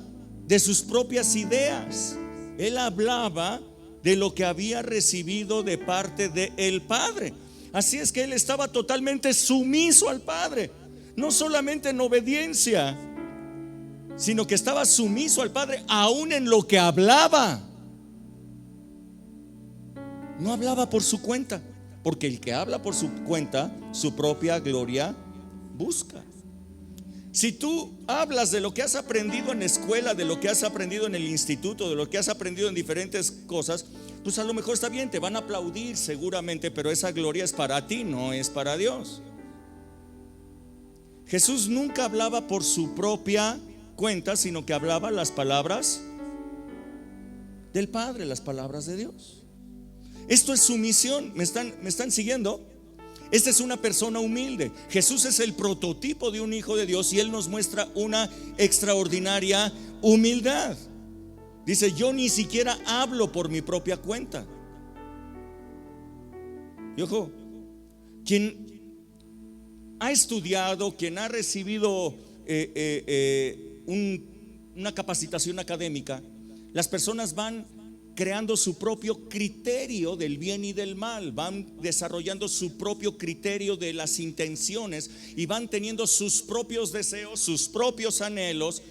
de sus propias ideas. Él hablaba de lo que había recibido de parte del Padre. Así es que él estaba totalmente sumiso al Padre. No solamente en obediencia, sino que estaba sumiso al Padre aún en lo que hablaba. No hablaba por su cuenta, porque el que habla por su cuenta, su propia gloria busca. Si tú hablas de lo que has aprendido en la escuela, de lo que has aprendido en el instituto, de lo que has aprendido en diferentes cosas, pues a lo mejor está bien, te van a aplaudir seguramente, pero esa gloria es para ti, no es para Dios. Jesús nunca hablaba por su propia cuenta, sino que hablaba las palabras del Padre, las palabras de Dios. Esto es sumisión. ¿Me están siguiendo? Esta es una persona humilde. Jesús es el prototipo de un hijo de Dios y él nos muestra una extraordinaria humildad. Dice, yo ni siquiera hablo por mi propia cuenta. Y ojo, quien ha estudiado, quien ha recibido una capacitación académica, las personas van creando su propio criterio del bien y del mal, van desarrollando su propio criterio de las intenciones y van teniendo sus propios deseos, sus propios anhelos.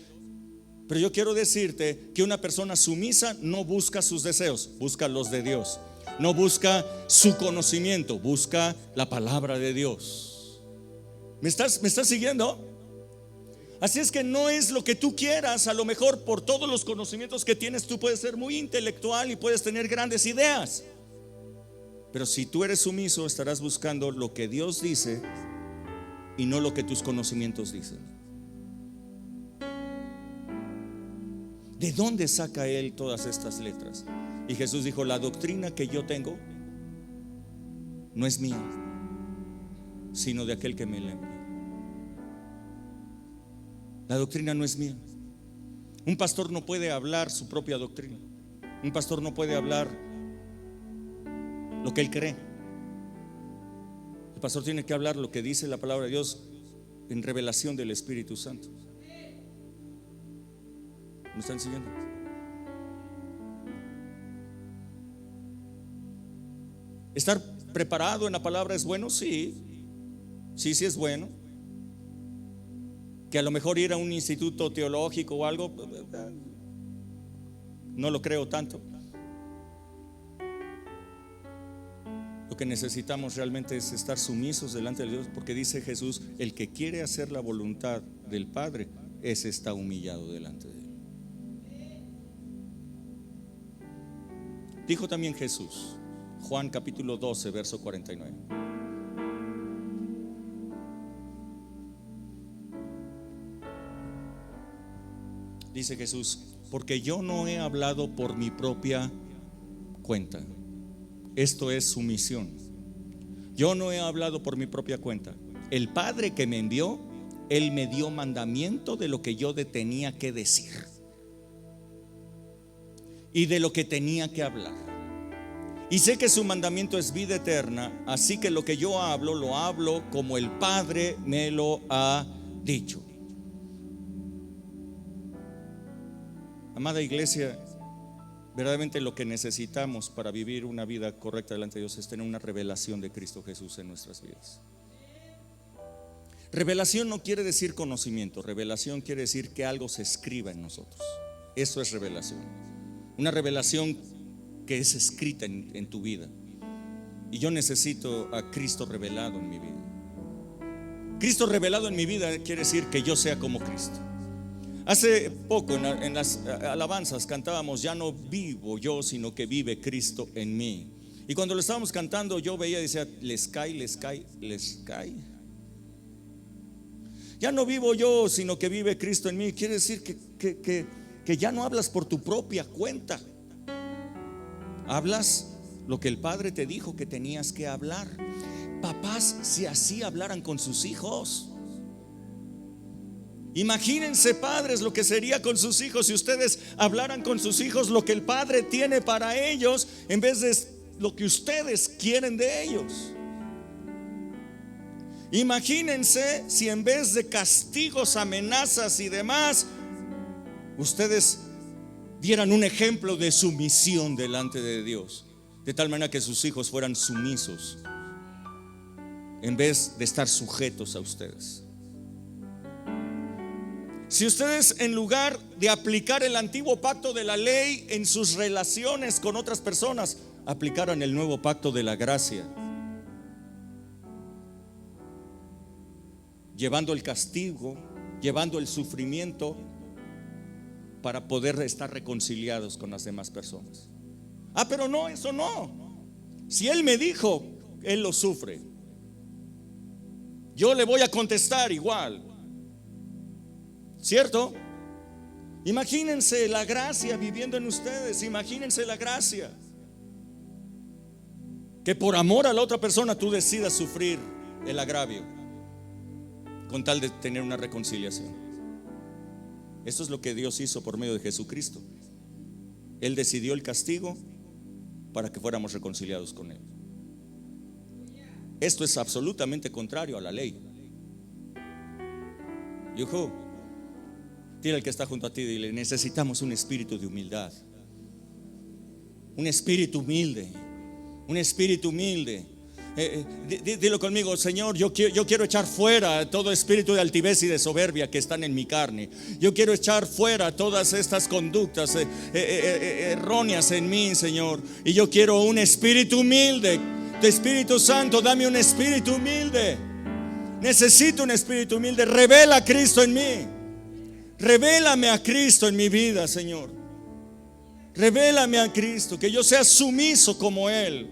Pero yo quiero decirte que una persona sumisa no busca sus deseos, busca los de Dios. No busca su conocimiento, busca la palabra de Dios. ¿Me estás siguiendo? Así es que no es lo que tú quieras. A lo mejor por todos los conocimientos que tienes, tú puedes ser muy intelectual y puedes tener grandes ideas. Pero si tú eres sumiso, estarás buscando lo que Dios dice y no lo que tus conocimientos dicen. ¿De dónde saca él todas estas letras? Y Jesús dijo, la doctrina que yo tengo no es mía, sino de aquel que me envió. La doctrina no es mía. Un pastor no puede hablar su propia doctrina. Un pastor no puede hablar lo que él cree. El pastor tiene que hablar lo que dice la palabra de Dios en revelación del Espíritu Santo. ¿Me están siguiendo? ¿Estar preparado en la palabra es bueno? Sí, sí es bueno. Que a lo mejor ir a un instituto teológico o algo, no lo creo tanto. Lo que necesitamos realmente es estar sumisos delante de Dios, porque dice Jesús: el que quiere hacer la voluntad del Padre, ese está humillado delante de Él. Dijo también Jesús, Juan capítulo 12, verso 49. Dice Jesús: porque yo no he hablado por mi propia cuenta. Esto es sumisión. Yo no he hablado por mi propia cuenta. El Padre que me envió, Él me dio mandamiento de lo que yo tenía que decir y de lo que tenía que hablar. Y sé que su mandamiento es vida eterna, así que lo que yo hablo, lo hablo como el Padre me lo ha dicho. Amada iglesia, verdaderamente lo que necesitamos para vivir una vida correcta delante de Dios es tener una revelación de Cristo Jesús en nuestras vidas. Revelación no quiere decir conocimiento. Revelación quiere decir que algo se escriba en nosotros. Eso es revelación. Una revelación que es escrita en tu vida. Y yo necesito a Cristo revelado en mi vida. Cristo revelado en mi vida quiere decir que yo sea como Cristo. Hace poco en las alabanzas cantábamos: ya no vivo yo, sino que vive Cristo en mí. Y cuando lo estábamos cantando, yo veía y decía: les cae. Ya no vivo yo, sino que vive Cristo en mí. Quiere decir que ya no hablas por tu propia cuenta. Hablas lo que el Padre te dijo que tenías que hablar. Papás, si así hablaran con sus hijos. Imagínense, padres, lo que sería con sus hijos si ustedes hablaran con sus hijos lo que el Padre tiene para ellos, en vez de lo que ustedes quieren de ellos. Imagínense si en vez de castigos, amenazas y demás, ustedes dieran un ejemplo de sumisión delante de Dios, de tal manera que sus hijos fueran sumisos en vez de estar sujetos a ustedes. Si ustedes, en lugar de aplicar el antiguo pacto de la ley en sus relaciones con otras personas, aplicaran el nuevo pacto de la gracia, llevando el castigo, llevando el sufrimiento para poder estar reconciliados con las demás personas. Pero no, eso no. Si Él me dijo, Él lo sufre, yo le voy a contestar igual. ¿Cierto? Imagínense la gracia viviendo en ustedes. Imagínense la gracia, que por amor a la otra persona tú decidas sufrir el agravio con tal de tener una reconciliación. Esto es lo que Dios hizo por medio de Jesucristo. Él decidió el castigo para que fuéramos reconciliados con Él. Esto es absolutamente contrario a la ley. Yuhu. Dile al que está junto a ti, dile: necesitamos un espíritu de humildad. Un espíritu humilde. Un espíritu humilde. Dilo conmigo: Señor, yo quiero echar fuera todo espíritu de altivez y de soberbia que están en mi carne. Yo quiero echar fuera todas estas conductas erróneas en mí, Señor. Y yo quiero un espíritu humilde. Tu Espíritu Santo, dame un espíritu humilde. Necesito un espíritu humilde. Revela a Cristo en mí. Revélame a Cristo en mi vida, Señor. Revélame a Cristo, que yo sea sumiso como Él,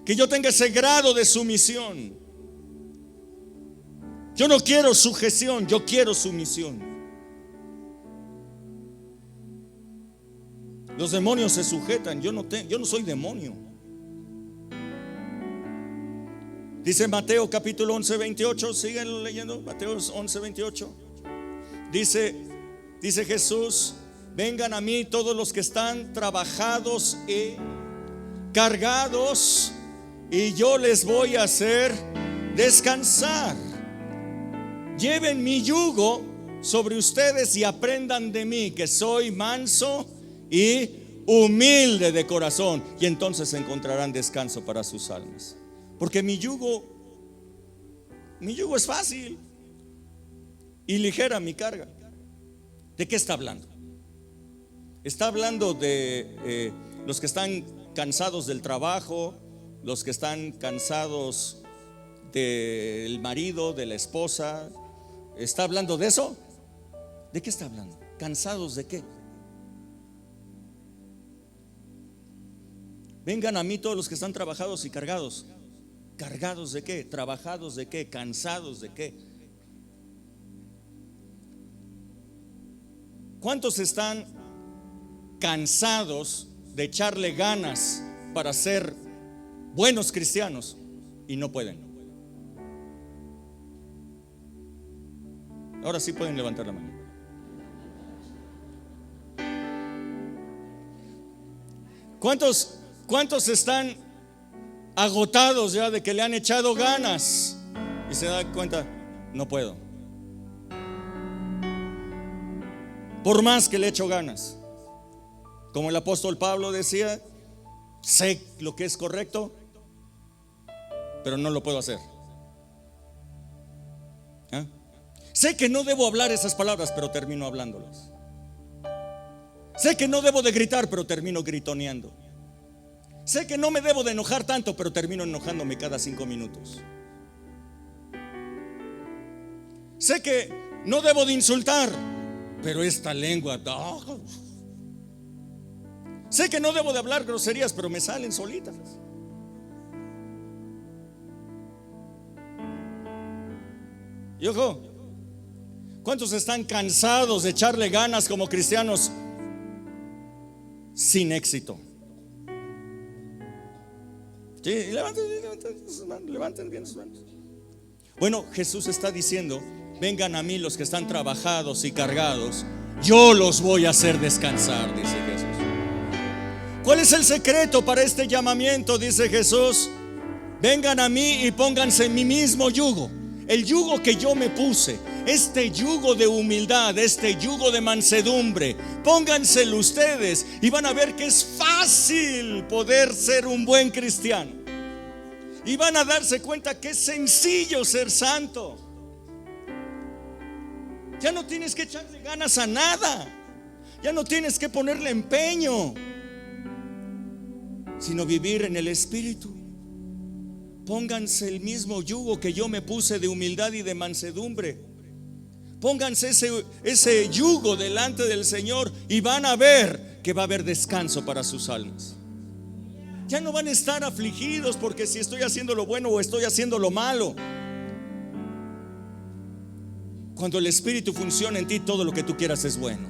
que yo tenga ese grado de sumisión. Yo no quiero sujeción, yo quiero sumisión. Los demonios se sujetan, yo no soy demonio. Dice Mateo capítulo 11, 28. Siguen leyendo Mateo 11, 28. Dice Jesús: vengan a mí todos los que están trabajados y cargados, y yo les voy a hacer descansar. Lleven mi yugo sobre ustedes y aprendan de mí, que soy manso y humilde de corazón, y entonces encontrarán descanso para sus almas. Porque mi yugo es fácil y ligera mi carga. ¿De qué está hablando? Está hablando de los que están cansados del trabajo, los que están cansados del marido, de la esposa. ¿Está hablando de eso? ¿De qué está hablando? ¿Cansados de qué? Vengan a mí todos los que están trabajados y cargados. ¿Cargados de qué? ¿Trabajados de qué? ¿Cansados de qué? ¿Cuántos están cansados de echarle ganas para ser buenos cristianos y no pueden? Ahora sí pueden levantar la mano. ¿Cuántos están agotados ya de que le han echado ganas y se da cuenta, no puedo? Por más que le echo ganas, como el apóstol Pablo decía, sé lo que es correcto, pero no lo puedo hacer. ¿Ah? Sé que no debo hablar esas palabras, pero termino hablándolas. Sé que no debo de gritar, pero termino gritoneando. Sé que no me debo de enojar tanto, pero termino enojándome cada 5 minutos. Sé que no debo de insultar, pero esta lengua, sé que no debo de hablar groserías, pero me salen solitas. Y ojo, ¿cuántos están cansados de echarle ganas como cristianos sin éxito? Sí, levanten bien sus manos. Bueno, Jesús está diciendo, vengan a mí los que están trabajados y cargados, yo los voy a hacer descansar, dice Jesús. ¿Cuál es el secreto para este llamamiento? Dice Jesús, vengan a mí y pónganse en mi mismo yugo. El yugo que yo me puse, este yugo de humildad, este yugo de mansedumbre, pónganselo ustedes y van a ver que es fácil poder ser un buen cristiano. Y van a darse cuenta que es sencillo ser santo. Ya no tienes que echarle ganas a nada, ya no tienes que ponerle empeño, sino vivir en el Espíritu. Pónganse el mismo yugo que yo me puse de humildad y de mansedumbre. Pónganse ese yugo delante del Señor y van a ver que va a haber descanso para sus almas. Ya no van a estar afligidos porque si estoy haciendo lo bueno o estoy haciendo lo malo. Cuando el Espíritu funciona en ti, todo lo que tú quieras es bueno.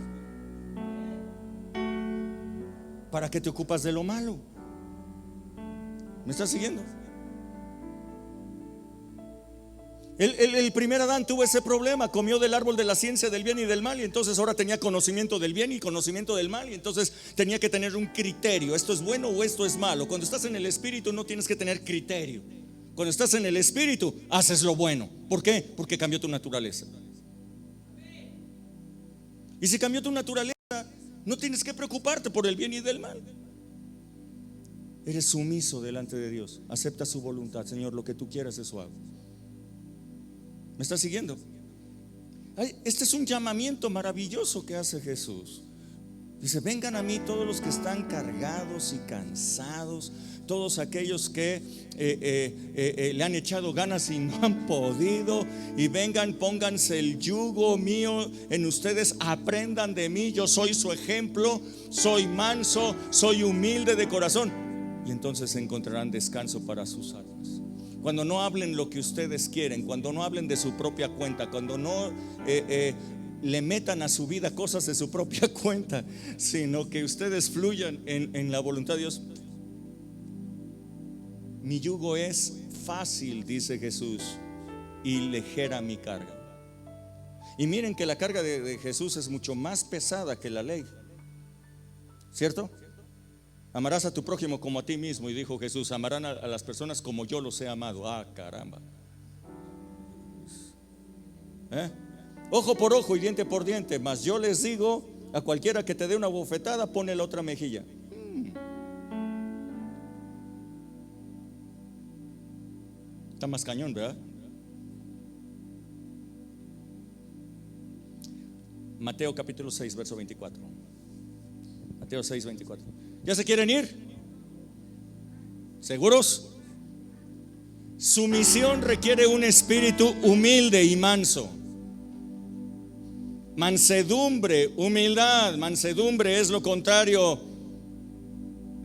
¿Para qué te ocupas de lo malo? ¿Me estás siguiendo? El primer Adán tuvo ese problema, comió del árbol de la ciencia del bien y del mal, y entonces ahora tenía conocimiento del bien y conocimiento del mal, y entonces tenía que tener un criterio, esto es bueno o esto es malo. Cuando estás en el Espíritu no tienes que tener criterio. Cuando estás en el Espíritu haces lo bueno. ¿Por qué? Porque cambió tu naturaleza. Y si cambió tu naturaleza, no tienes que preocuparte por el bien y del mal. Eres sumiso delante de Dios, acepta su voluntad. Señor, lo que tú quieras, eso hago. ¿Me estás siguiendo? Este es un llamamiento maravilloso que hace Jesús. Dice, vengan a mí todos los que están cargados y cansados, todos aquellos que le han echado ganas y no han podido, y vengan, pónganse el yugo mío en ustedes, aprendan de mí, yo soy su ejemplo, soy manso, soy humilde de corazón, y entonces encontrarán descanso para sus almas. Cuando no hablen lo que ustedes quieren, cuando no hablen de su propia cuenta, cuando no le metan a su vida cosas de su propia cuenta, sino que ustedes fluyan en la voluntad de Dios. Mi yugo es fácil, dice Jesús, y ligera mi carga. Y miren que la carga de Jesús es mucho más pesada que la ley, ¿cierto? Amarás a tu prójimo como a ti mismo, y dijo Jesús, amarán a las personas como yo los he amado. Ah, caramba. Ojo por ojo y diente por diente. Mas yo les digo, a cualquiera que te dé una bofetada, pone la otra mejilla. Está más cañón, ¿verdad? Mateo capítulo 6, verso 24. Mateo 6, 24. ¿Ya se quieren ir? ¿Seguros? Su misión requiere un espíritu humilde y manso. Mansedumbre, humildad. Mansedumbre es lo contrario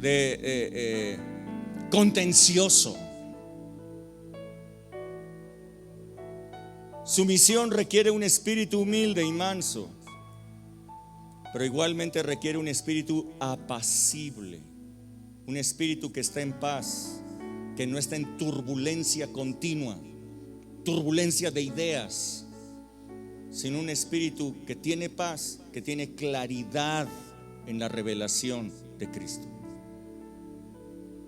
de contencioso. Su misión requiere un espíritu humilde y manso, pero igualmente requiere un espíritu apacible, un espíritu que está en paz, que no está en turbulencia continua, turbulencia de ideas, sino un espíritu que tiene paz, que tiene claridad en la revelación de Cristo.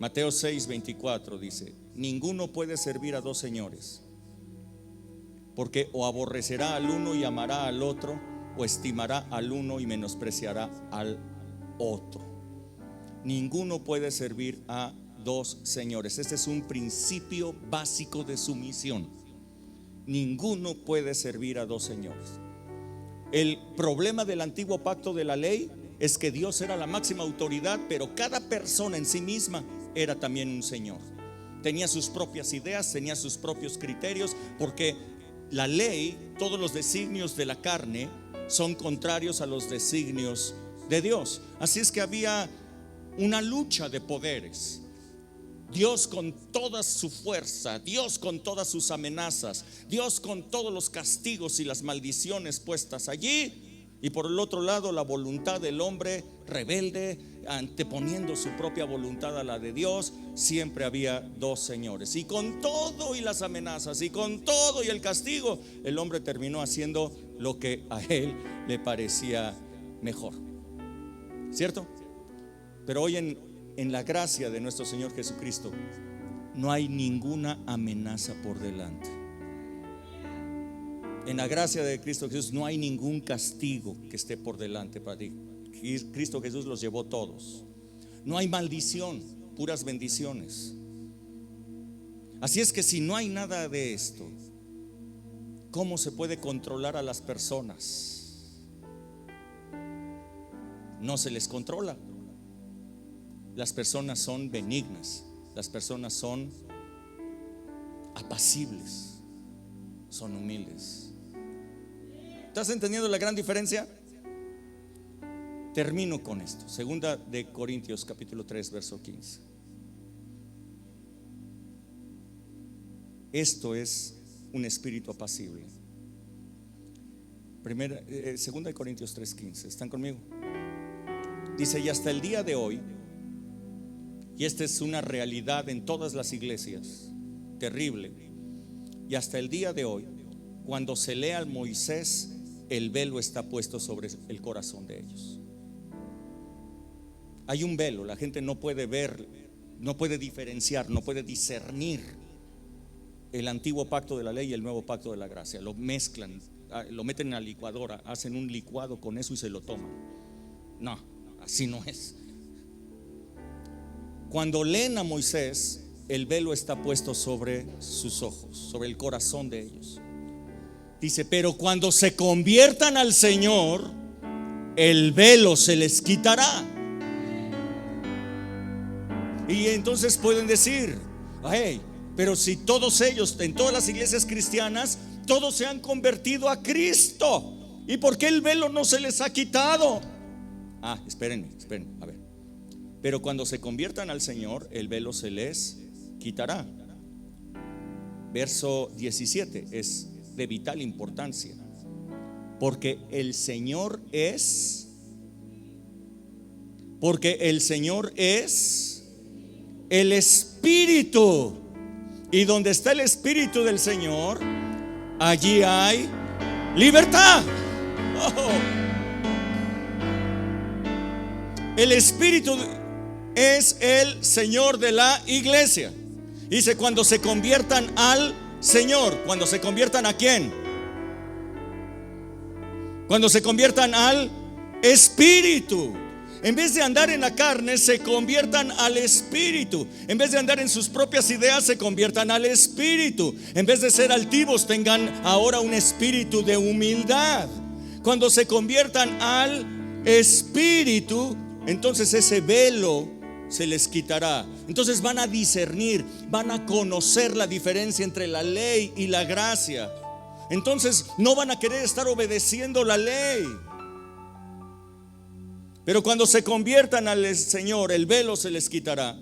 Mateo 6, 24 dice: ninguno puede servir a dos señores, porque o aborrecerá al uno y amará al otro, o estimará al uno y menospreciará al otro. Ninguno puede servir a dos señores. Este es un principio básico de su misión. Ninguno puede servir a dos señores. El problema del antiguo pacto de la ley es que Dios era la máxima autoridad, pero cada persona en sí misma era también un señor. Tenía sus propias ideas, tenía sus propios criterios, porque la ley, todos los designios de la carne son contrarios a los designios de Dios. Así es que había una lucha de poderes. Dios con toda su fuerza, Dios con todas sus amenazas, Dios con todos los castigos y las maldiciones puestas allí, y por el otro lado la voluntad del hombre rebelde, anteponiendo su propia voluntad a la de Dios. Siempre había dos señores, y con todo y las amenazas, y con todo y el castigo, el hombre terminó haciendo lo que a él le parecía mejor, ¿cierto? Pero hoy en la gracia de nuestro Señor Jesucristo no hay ninguna amenaza por delante. En la gracia de Cristo Jesús no hay ningún castigo que esté por delante para ti. Cristo Jesús los llevó todos. No hay maldición, puras bendiciones. Así es que si no hay nada de esto, ¿cómo se puede controlar a las personas? No se les controla. Las personas son benignas, las personas son apacibles, son humildes. ¿Estás entendiendo la gran diferencia? Termino con esto. Segunda de Corintios capítulo 3, verso 15. Esto es un espíritu apacible. Segunda de Corintios 3, 15. ¿Están conmigo? Dice: y hasta el día de hoy, y esta es una realidad en todas las iglesias, terrible, y hasta el día de hoy, cuando se lee a Moisés, el velo está puesto sobre el corazón de ellos. Hay un velo, la gente no puede ver, no puede diferenciar, no puede discernir el antiguo pacto de la ley y el nuevo pacto de la gracia. Lo mezclan, lo meten en la licuadora, hacen un licuado con eso y se lo toman. No, así no es. Cuando leen a Moisés, el velo está puesto sobre sus ojos, sobre el corazón de ellos. Dice: pero cuando se conviertan al Señor, el velo se les quitará. Y entonces pueden decir: hey, pero si todos ellos, en todas las iglesias cristianas, todos se han convertido a Cristo, ¿y por qué el velo no se les ha quitado? Esperen, a ver. Pero cuando se conviertan al Señor, el velo se les quitará. Verso 17 es de vital importancia, porque el Señor es el Espíritu, y donde está el Espíritu del Señor, allí hay libertad. El Espíritu es el Señor de la iglesia. Dice: cuando se conviertan al Señor. ¿Cuando se conviertan a quién? Cuando se conviertan al espíritu. En vez de andar en la carne, se conviertan al espíritu. En vez de andar en sus propias ideas, se conviertan al espíritu. En vez de ser altivos, tengan ahora un espíritu de humildad. Cuando se conviertan al espíritu, entonces ese velo se les quitará. Entonces van a discernir, van a conocer la diferencia entre la ley y la gracia. Entonces no van a querer estar obedeciendo la ley. Pero cuando se conviertan al Señor, el velo se les quitará,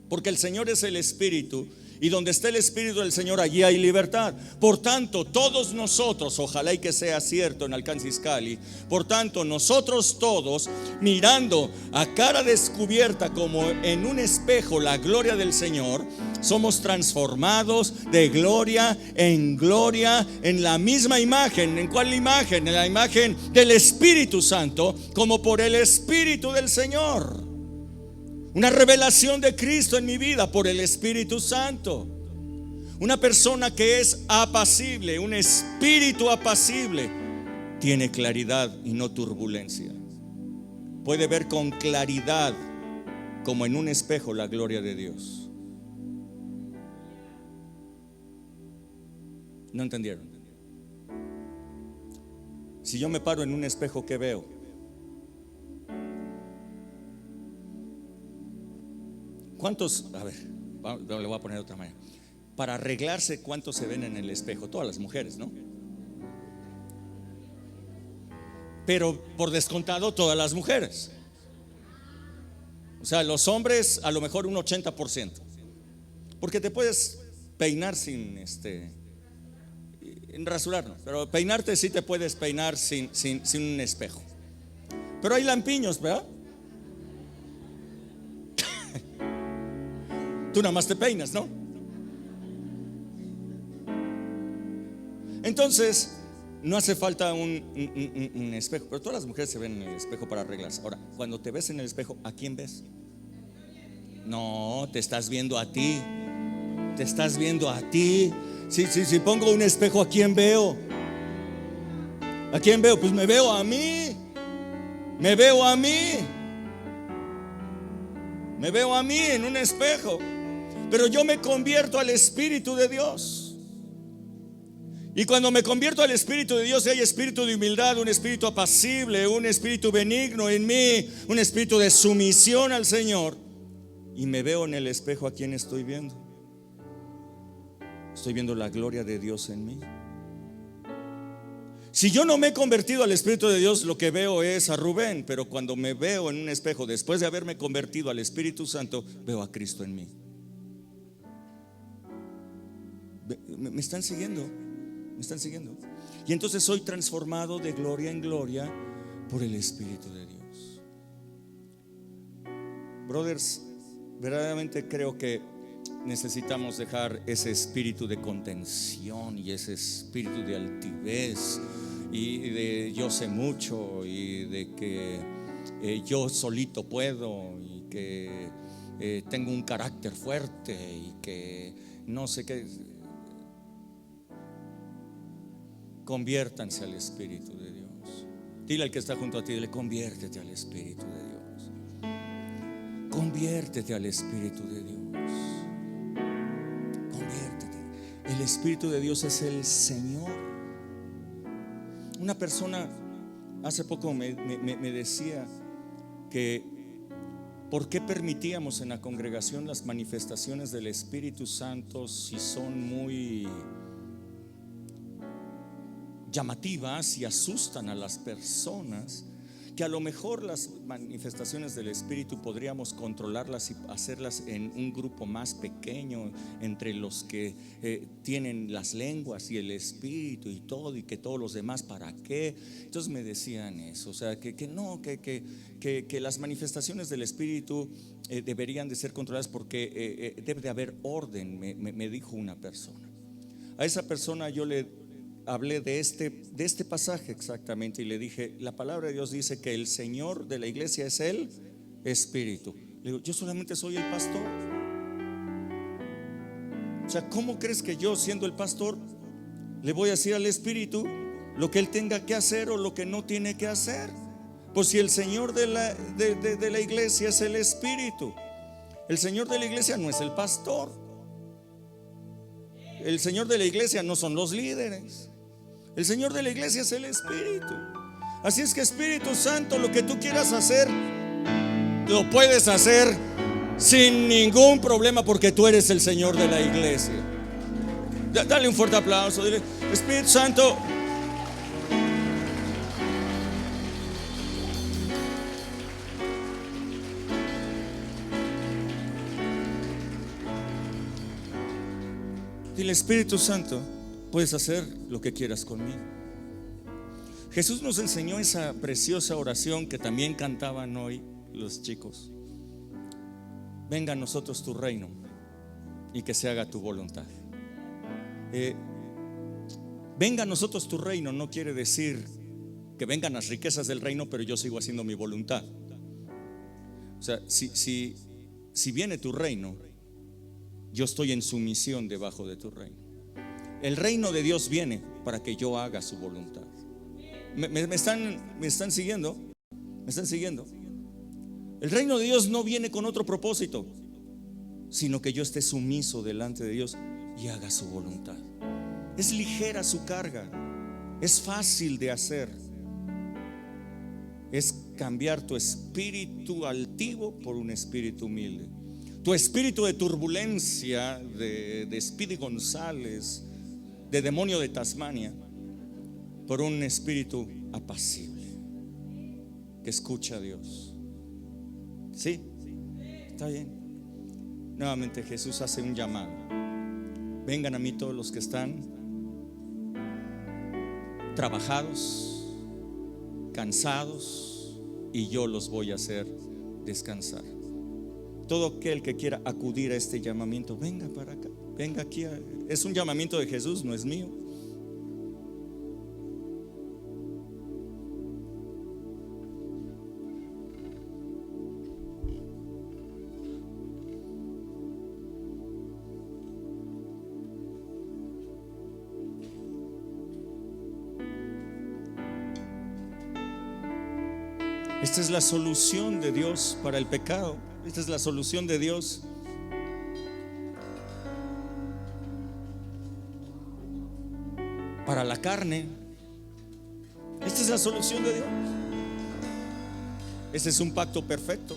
porque el Señor es el Espíritu, y donde está el Espíritu del Señor, allí hay libertad. Por tanto, todos nosotros, ojalá y que sea cierto en Alcance Iscali, por tanto, nosotros todos, mirando a cara descubierta como en un espejo la gloria del Señor, somos transformados de gloria en gloria en la misma imagen. ¿En cuál imagen? En la imagen del Espíritu Santo, como por el Espíritu del Señor. Una revelación de Cristo en mi vida por el Espíritu Santo. Una persona que es apacible, un espíritu apacible, tiene claridad y no turbulencia. Puede ver con claridad, como en un espejo, la gloria de Dios. ¿No entendieron? Si yo me paro en un espejo, ¿qué veo? ¿Cuántos? A ver, le voy a poner de otra manera. Para arreglarse, ¿cuántos se ven en el espejo? Todas las mujeres, ¿no? Pero por descontado, todas las mujeres. O sea, los hombres a lo mejor un 80%. Porque te puedes peinar sin rasurarnos, pero peinarte sí te puedes peinar sin un espejo. Pero hay lampiños, ¿verdad? Tú nada más te peinas, ¿no? Entonces no hace falta un espejo. Pero todas las mujeres se ven en el espejo para arreglarse. Ahora, cuando te ves en el espejo, ¿a quién ves? No, te estás viendo a ti. Te estás viendo a ti. Si pongo un espejo, ¿a quién veo? ¿A quién veo? Pues me veo a mí. Me veo a mí. Me veo a mí en un espejo. Pero yo me convierto al Espíritu de Dios. Y cuando me convierto al Espíritu de Dios, hay espíritu de humildad, un espíritu apacible, un espíritu benigno en mí, un espíritu de sumisión al Señor. Y me veo en el espejo. ¿A quién estoy viendo? Estoy viendo la gloria de Dios en mí. Si yo no me he convertido al Espíritu de Dios, lo que veo es a Rubén. Pero cuando me veo en un espejo, después de haberme convertido al Espíritu Santo, veo a Cristo en mí. ¿Me están siguiendo? ¿Me están siguiendo? Y entonces soy transformado de gloria en gloria por el Espíritu de Dios. Brothers, verdaderamente creo que necesitamos dejar ese espíritu de contención y ese espíritu de altivez y de yo sé mucho y de que yo solito puedo y que tengo un carácter fuerte y que no sé qué. Conviértanse al Espíritu de Dios. Dile al que está junto a ti, dile: conviértete al Espíritu de Dios. Conviértete al Espíritu de Dios. Conviértete. El Espíritu de Dios es el Señor. Una persona hace poco me decía que ¿por qué permitíamos en la congregación las manifestaciones del Espíritu Santo si son muy llamativas y asustan a las personas? Que a lo mejor las manifestaciones del Espíritu podríamos controlarlas y hacerlas en un grupo más pequeño, entre los que tienen las lenguas y el Espíritu y todo, y que todos los demás, ¿para qué? Entonces me decían eso, o sea, que las manifestaciones del Espíritu deberían de ser controladas porque debe de haber orden, me dijo una persona. A esa persona yo le hablé de este pasaje exactamente y le dije: la palabra de Dios dice que el Señor de la iglesia es el Espíritu. Le digo: yo solamente soy el pastor. O sea, ¿cómo crees que yo, siendo el pastor, le voy a decir al Espíritu lo que Él tenga que hacer o lo que no tiene que hacer. Pues si el Señor de la iglesia es el Espíritu, el Señor de la iglesia no es el pastor, el Señor de la iglesia no son los líderes, el Señor de la iglesia es el Espíritu. Así es que, Espíritu Santo, lo que tú quieras hacer, lo puedes hacer sin ningún problema, porque tú eres el Señor de la iglesia. Dale un fuerte aplauso, dile: Espíritu Santo, dile: Espíritu Santo, puedes hacer lo que quieras conmigo. Jesús nos enseñó esa preciosa oración que también cantaban hoy los chicos: venga a nosotros tu reino y que se haga tu voluntad. Venga a nosotros tu reino no quiere decir que vengan las riquezas del reino, pero yo sigo haciendo mi voluntad. O sea, si viene tu reino, yo estoy en sumisión debajo de tu reino. El reino de Dios viene para que yo haga su voluntad. ¿Me están siguiendo? ¿Me están siguiendo? El reino de Dios no viene con otro propósito, sino que yo esté sumiso delante de Dios y haga su voluntad. Es ligera su carga, es fácil de hacer. Es cambiar tu espíritu altivo por un espíritu humilde, tu espíritu de turbulencia, de Speedy González, de demonio de Tasmania, por un espíritu apacible que escucha a Dios. ¿Sí? Está bien. Nuevamente Jesús hace un llamado: vengan a mí todos los que están trabajados, cansados, y yo los voy a hacer descansar. Todo aquel que quiera acudir a este llamamiento, venga para acá, venga aquí. Es un llamamiento de Jesús, no es mío. Esta es la solución de Dios para el pecado. Esta es la solución de Dios para la carne. Esta es la solución de Dios. Este es un pacto perfecto.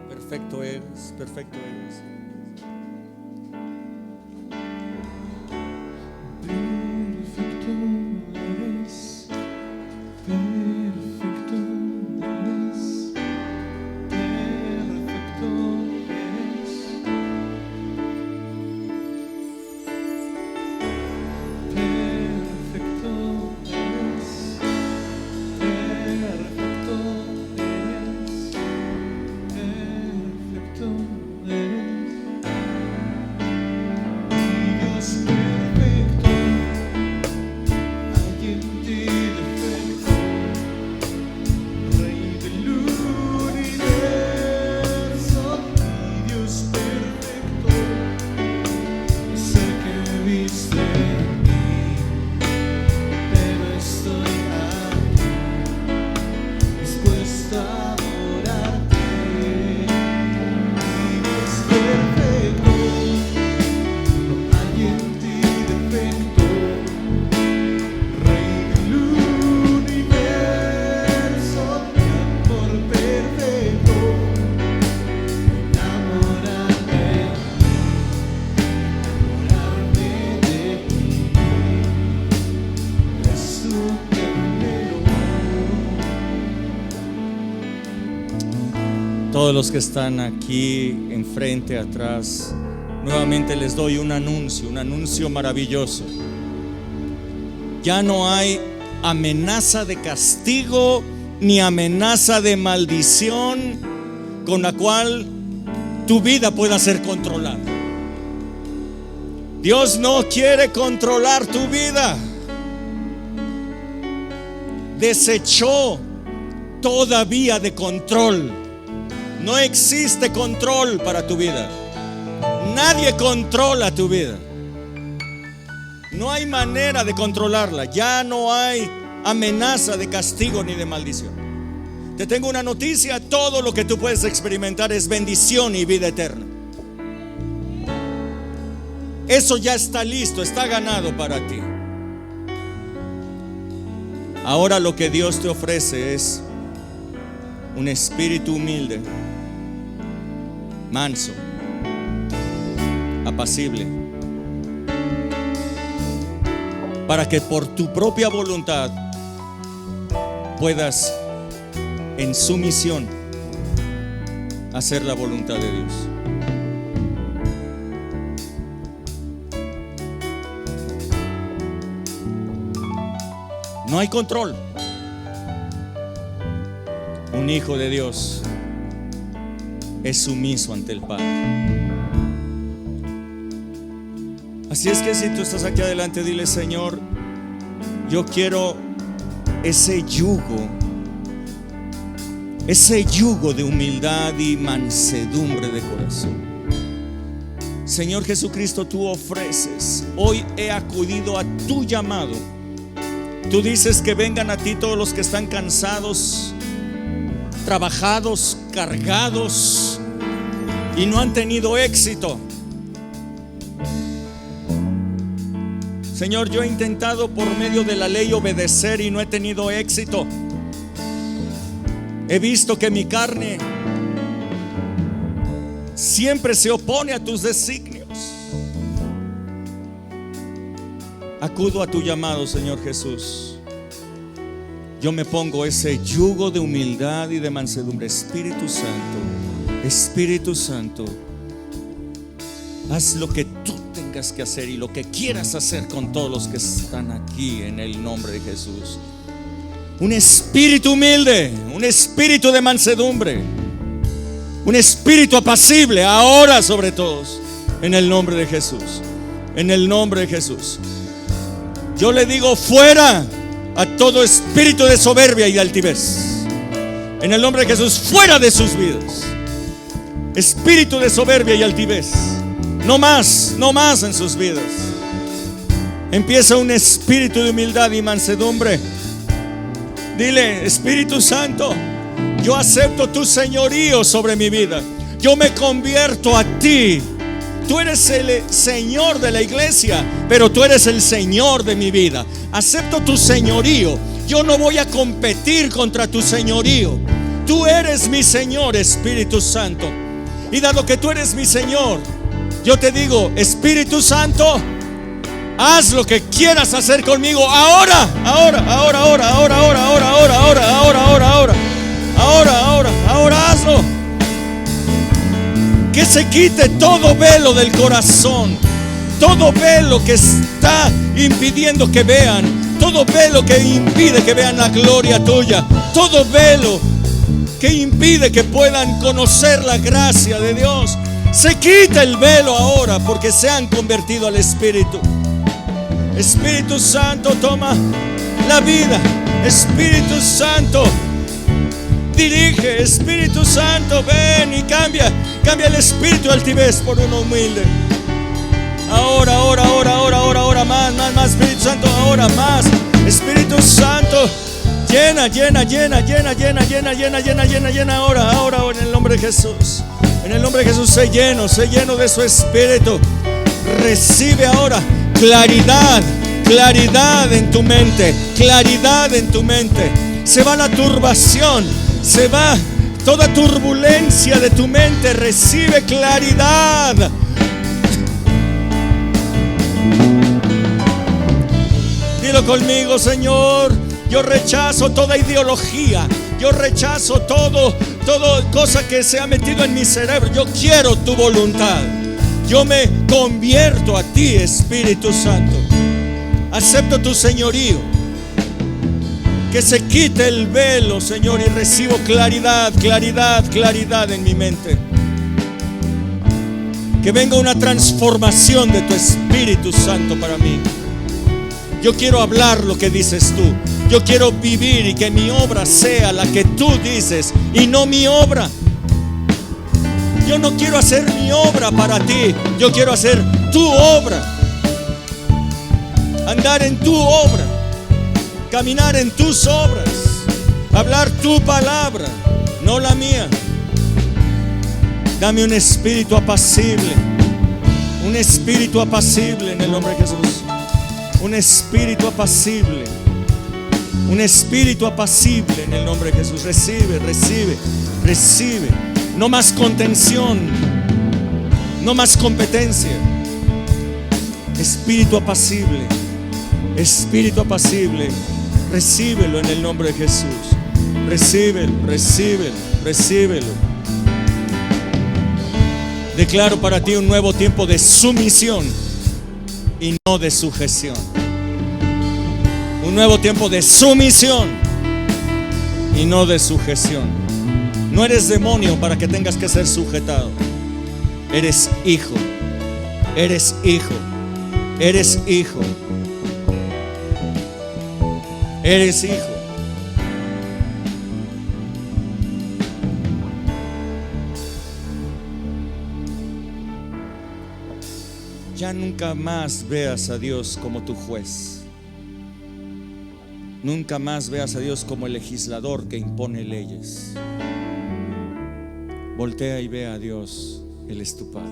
Perfecto eres, perfecto eres. Perfecto eres. Todos los que están aquí, enfrente, atrás, nuevamente les doy un anuncio maravilloso. Ya no hay amenaza de castigo ni amenaza de maldición con la cual tu vida pueda ser controlada. Dios no quiere controlar tu vida. Desechó toda vía de control. No existe control para tu vida. Nadie controla tu vida. No hay manera de controlarla. Ya no hay amenaza de castigo ni de maldición. Te tengo una noticia: todo lo que tú puedes experimentar es bendición y vida eterna. Eso ya está listo, está ganado para ti. Ahora lo que Dios te ofrece es un espíritu humilde, manso, apacible, para que por tu propia voluntad puedas en sumisión hacer la voluntad de Dios. No hay control. Un hijo de Dios es sumiso ante el Padre. Así es que si tú estás aquí adelante, dile: Señor, yo quiero ese yugo de humildad y mansedumbre de corazón. Señor Jesucristo, tú ofreces. Hoy he acudido a tu llamado. Tú dices que vengan a ti todos los que están cansados, trabajados, cargados y no han tenido éxito. Señor, yo he intentado por medio de la ley obedecer y no he tenido éxito. He visto que mi carne siempre se opone a tus designios. Acudo a tu llamado, Señor Jesús. Yo me pongo ese yugo de humildad y de mansedumbre. Espíritu Santo, Espíritu Santo, haz lo que tú tengas que hacer y lo que quieras hacer con todos los que están aquí, en el nombre de Jesús. Un espíritu humilde, un espíritu de mansedumbre, un espíritu apacible, ahora sobre todos, en el nombre de Jesús. En el nombre de Jesús. Yo le digo fuera a todo espíritu de soberbia y de altivez. En el nombre de Jesús, fuera de sus vidas. Espíritu de soberbia y altivez, no más en sus vidas. Empieza un espíritu de humildad y mansedumbre. Dile: Espíritu Santo, yo acepto tu señorío sobre mi vida. Yo me convierto a ti. Tú eres el Señor de la iglesia, pero tú eres el Señor de mi vida. Acepto tu señorío. Yo no voy a competir contra tu señorío. Tú eres mi Señor, Espíritu Santo. Y dado que tú eres mi Señor, yo te digo: Espíritu Santo, haz lo que quieras hacer conmigo. Ahora hazlo. Que se quite todo velo del corazón, todo velo que está impidiendo que vean, todo velo que impide que vean la gloria tuya, todo velo que impide que puedan conocer la gracia de Dios. Se quita el velo ahora, porque se han convertido al Espíritu. Espíritu Santo, toma la vida. Espíritu Santo, dirige. Espíritu Santo, ven y cambia el espíritu de altivez por uno humilde. Ahora, más, Espíritu Santo, ahora más. Espíritu Santo, llena, ahora, en el nombre de Jesús. En el nombre de Jesús, sé lleno de su espíritu. Recibe ahora claridad en tu mente, claridad en tu mente. Se va la turbación, se va toda turbulencia de tu mente. Recibe claridad. Dilo conmigo: Señor, yo rechazo toda ideología, Yo rechazo todo cosa que se ha metido en mi cerebro. Yo quiero tu voluntad. Yo me convierto a ti, Espíritu Santo. Acepto tu señorío. Que se quite el velo, Señor, y recibo claridad, claridad, claridad en mi mente. Que venga una transformación de tu Espíritu Santo para mí. Yo quiero hablar lo que dices tú. Yo quiero vivir y que mi obra sea la que tú dices y no mi obra. Yo no quiero hacer mi obra para ti. Yo quiero hacer tu obra. Andar en tu obra. Caminar en tus obras. Hablar tu palabra, no la mía. Dame un espíritu apacible. Un espíritu apacible en el nombre de Jesús. Un espíritu apacible. Un espíritu apacible en el nombre de Jesús. Recibe, recibe, recibe. No más contención. No más competencia. Espíritu apacible. Espíritu apacible. Recíbelo en el nombre de Jesús. Recíbelo, recíbelo, recíbelo. Declaro para ti un nuevo tiempo de sumisión y no de sujeción. Un nuevo tiempo de sumisión y no de sujeción. No eres demonio para que tengas que ser sujetado. Eres hijo. Eres hijo. Eres hijo. Eres hijo. Ya nunca más veas a Dios como tu juez. Nunca más veas a Dios como el legislador que impone leyes. Voltea y ve a Dios. Él es tu Padre.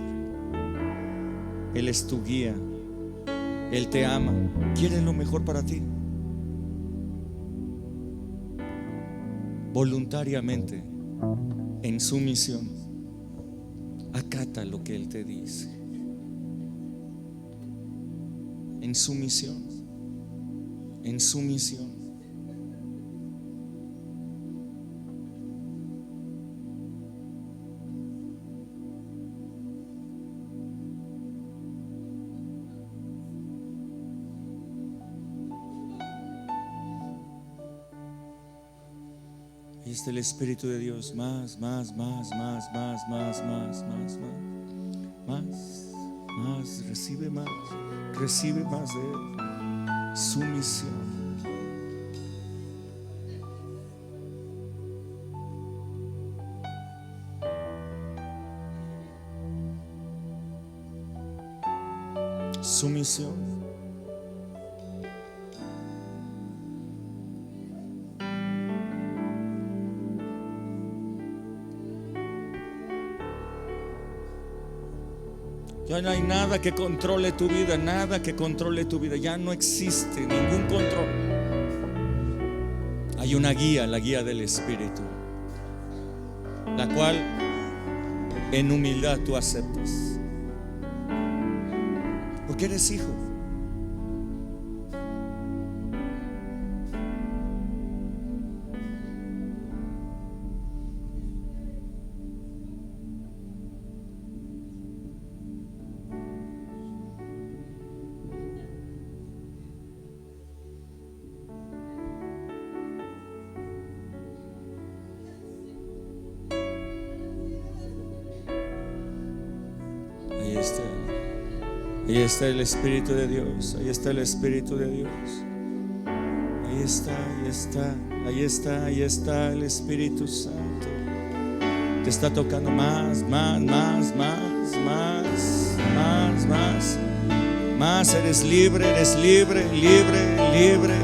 Él es tu guía. Él te ama. Quiere lo mejor para ti. Voluntariamente, en sumisión, acata lo que Él te dice. En sumisión, en sumisión. Ahí está el Espíritu de Dios. Más, más, más, más, más, más, más, más, más, más. Recibe más. Recibe más de Él. Sumisión. Sumisión. Ya no hay nada que controle tu vida, nada que controle tu vida. Ya no existe ningún control. Hay una guía, la guía del Espíritu, la cual en humildad tú aceptas, porque eres hijo. Ahí está el Espíritu de Dios. Ahí está el Espíritu de Dios. Ahí está, ahí está, ahí está, ahí está el Espíritu Santo. Te está tocando más, más, más, más, más, más, más, más. Eres libre, libre, libre,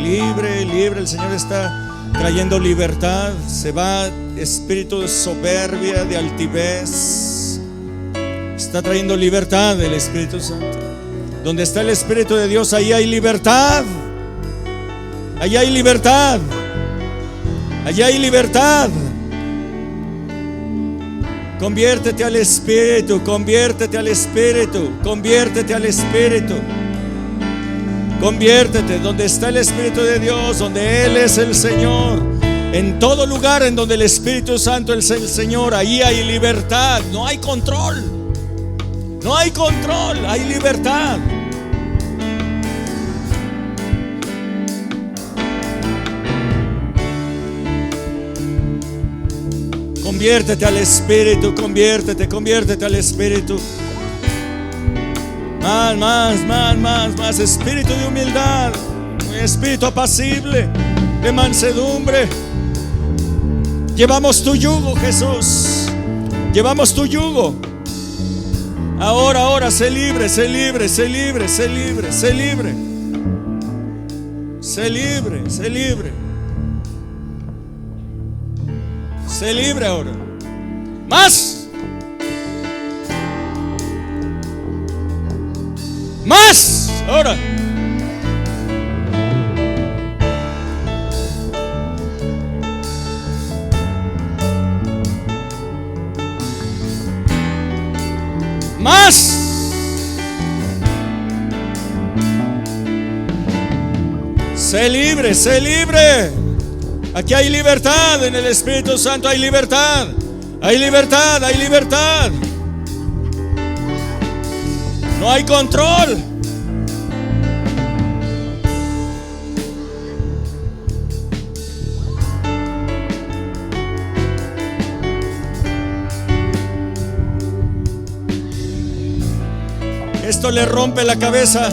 libre, libre. El Señor está trayendo libertad. Se va espíritu de soberbia, de altivez. Está trayendo libertad el Espíritu Santo. Donde está el Espíritu de Dios, ahí hay libertad. Allá hay libertad. Allá hay libertad. Conviértete al Espíritu. Conviértete al Espíritu. Conviértete al Espíritu. Conviértete donde está el Espíritu de Dios, donde Él es el Señor. En todo lugar en donde el Espíritu Santo es el Señor, ahí hay libertad. No hay control. No hay control, hay libertad. Conviértete al Espíritu, conviértete al Espíritu. Más, espíritu de humildad, espíritu apacible, de mansedumbre. Llevamos tu yugo, Jesús. Llevamos tu yugo. Ahora, sé libre. Sé libre ahora. Más ahora. Más. Sé libre. Aquí hay libertad en el Espíritu Santo, hay libertad. No hay control. Esto le rompe la cabeza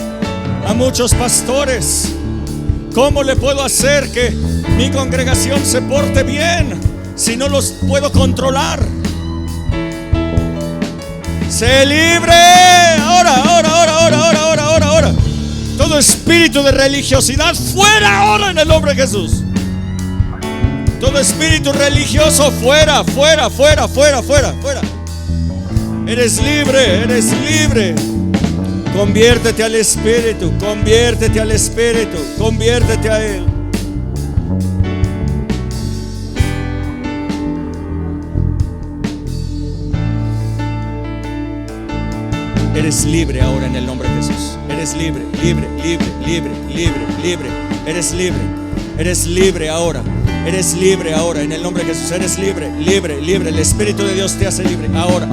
a muchos pastores. ¿Cómo le puedo hacer que mi congregación se porte bien si no los puedo controlar? Sé libre. Ahora. Todo espíritu de religiosidad fuera ahora en el nombre de Jesús. Todo espíritu religioso fuera. Eres libre. Conviértete al Espíritu, conviértete a Él. Eres libre ahora en el nombre de Jesús. Eres libre. Eres libre ahora. En el nombre de Jesús. Eres libre. El Espíritu de Dios te hace libre. Ahora.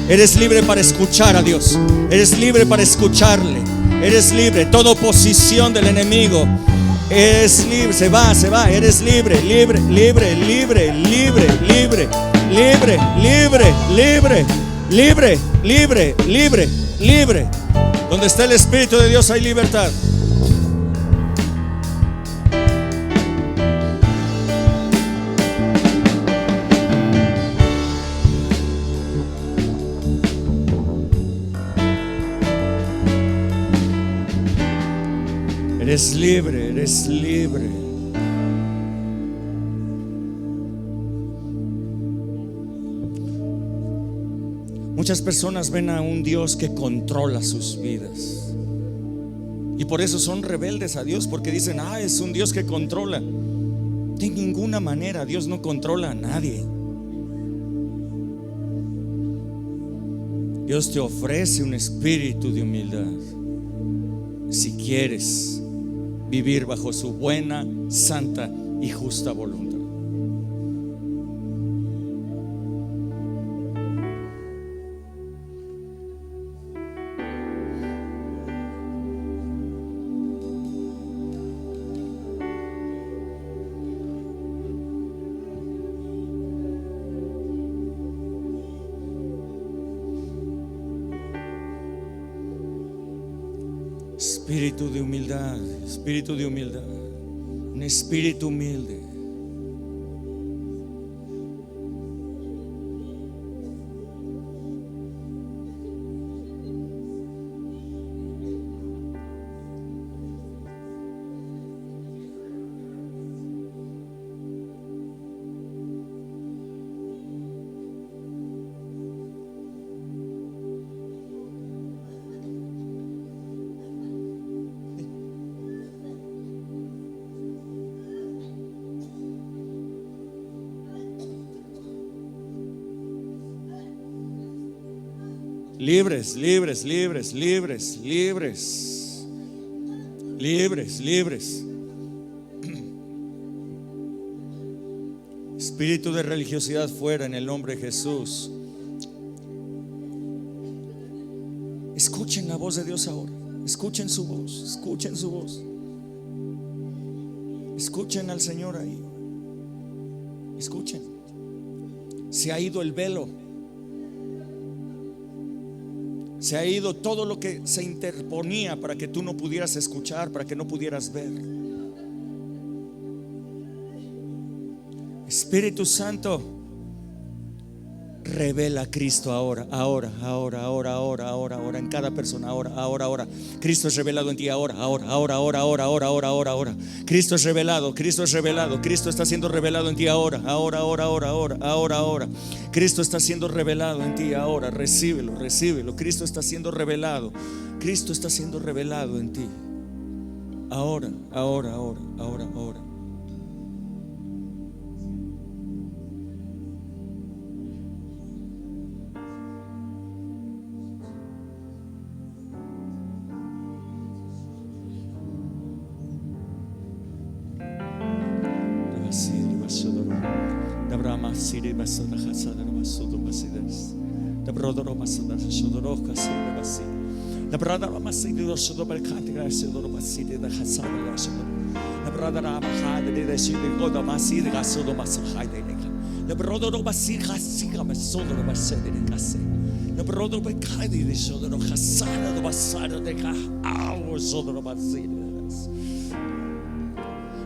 Eres libre para escuchar a Dios. Eres libre para escucharle. Eres libre. Toda oposición del enemigo es libre. Se va. Eres libre. Donde está el Espíritu de Dios hay libertad. Eres libre. Muchas personas ven a un Dios que controla sus vidas y por eso son rebeldes a Dios, porque dicen: es un Dios que controla. De ninguna manera, Dios no controla a nadie. Dios te ofrece un espíritu de humildad si quieres vivir bajo su buena, santa y justa voluntad. Espíritu de humildad, un espíritu humilde. Libres. Espíritu de religiosidad fuera en el nombre de Jesús. Escuchen la voz de Dios ahora. Escuchen su voz. Escuchen su voz. Escuchen al Señor ahí. Escuchen. Se ha ido el velo. Se ha ido todo lo que se interponía para que tú no pudieras escuchar, para que no pudieras ver. Espíritu Santo, revela a Cristo ahora en cada persona, ahora. Cristo es revelado en ti ahora. Cristo es revelado, Cristo está siendo revelado en ti ahora. Cristo está siendo revelado en ti ahora. Recíbelo. Cristo está siendo revelado en ti. Ahora.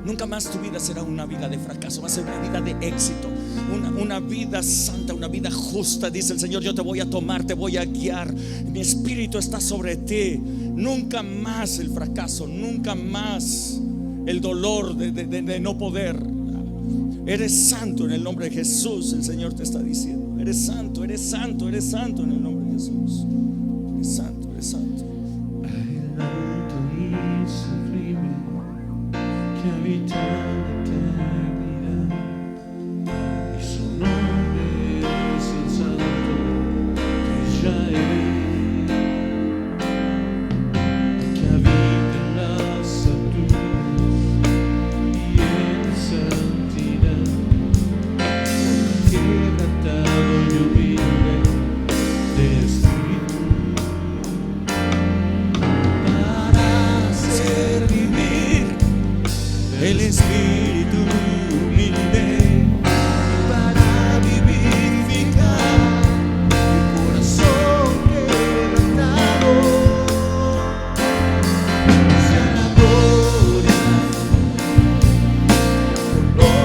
Nunca más tu vida será una vida de fracaso, va a ser una vida de éxito, una vida santa, una vida justa. Dice el Señor: yo te voy a tomar, te voy a guiar, mi espíritu está sobre ti. Nunca más el fracaso, nunca más el dolor de no poder. Eres santo en el nombre de Jesús. El Señor te está diciendo: eres santo en el nombre de Jesús. Eres santo. Que habita en eternidad, y su nombre es el Santo de Israel, que habita en la salud y en santidad, quebrantado y humilde de espíritu, para hacer vivir el espíritu humilde, para vivificar el corazón quebrantado. Sea la gloria, honor,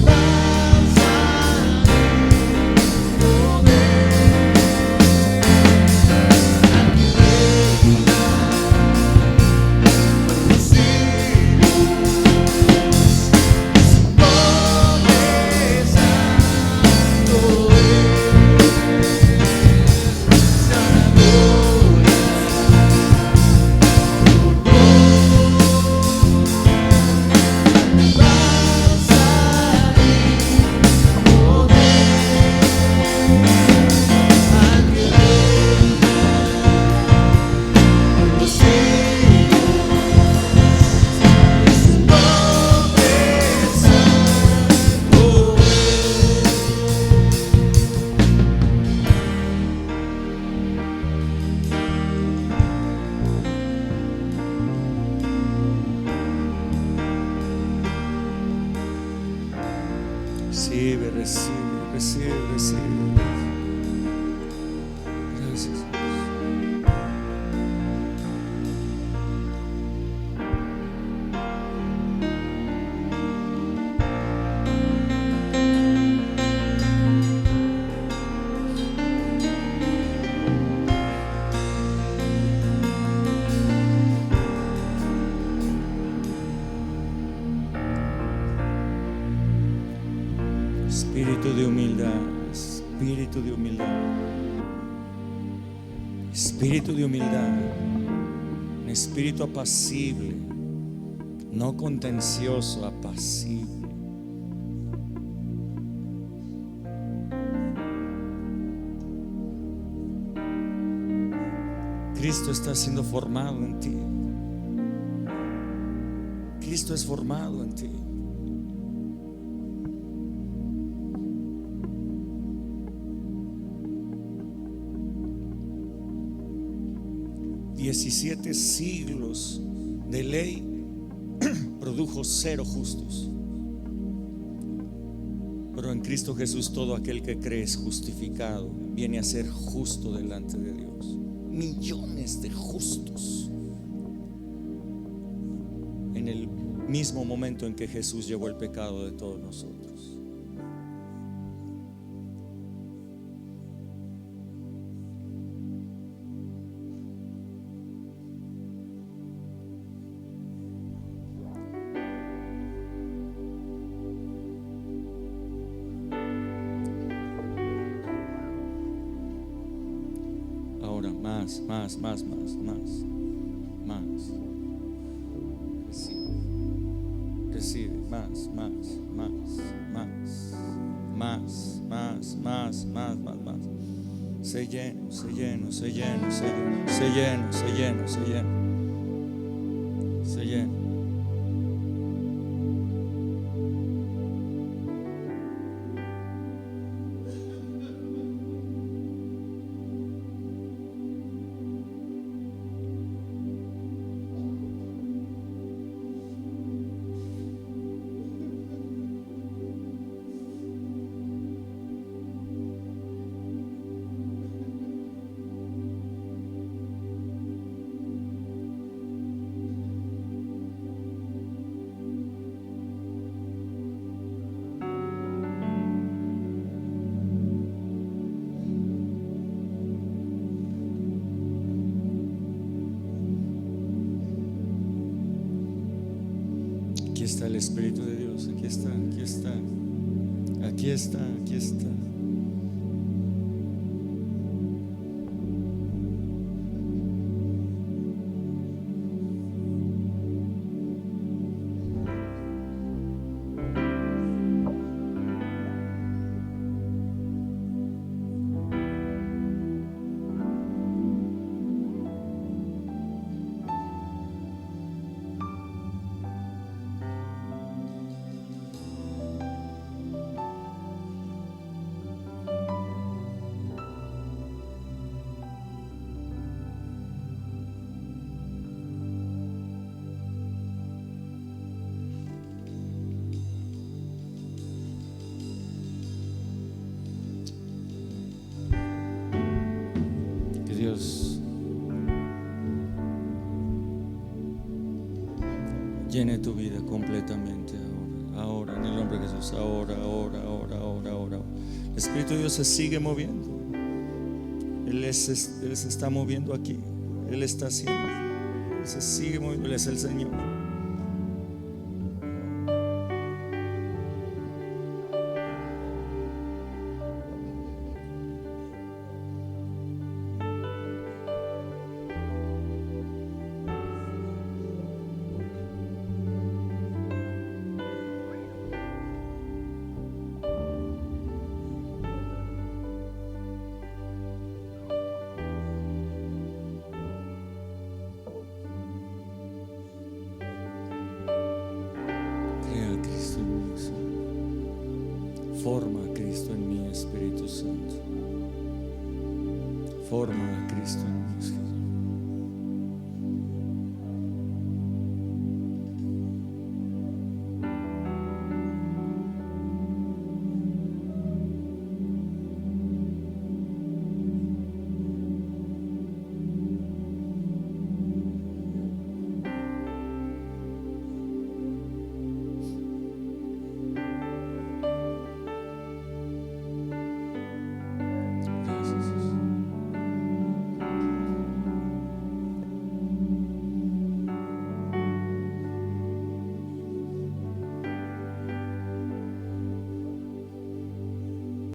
alabanza y poder al que reina. Recibe. Gracias, Dios. Espíritu de humildad, un espíritu apacible, no contencioso, apacible. Cristo está siendo formado en ti. Cristo es formado en ti. 17 siglos de ley produjo 0 justos. Pero en Cristo Jesús todo aquel que cree es justificado, viene a ser justo delante de Dios. Millones de justos en el mismo momento en que Jesús llevó el pecado de todos nosotros. Ahora más. Recibe más. Sé lleno. Aquí está el Espíritu de Dios, aquí está. Que Dios llene tu vida completamente ahora, en el nombre de Jesús, ahora. El Espíritu de Dios se sigue moviendo. Él se está moviendo aquí. Él está haciendo. Él se sigue moviendo. Él es el Señor. Forma a Cristo en mí, Espíritu Santo. Forma a Cristo en mí.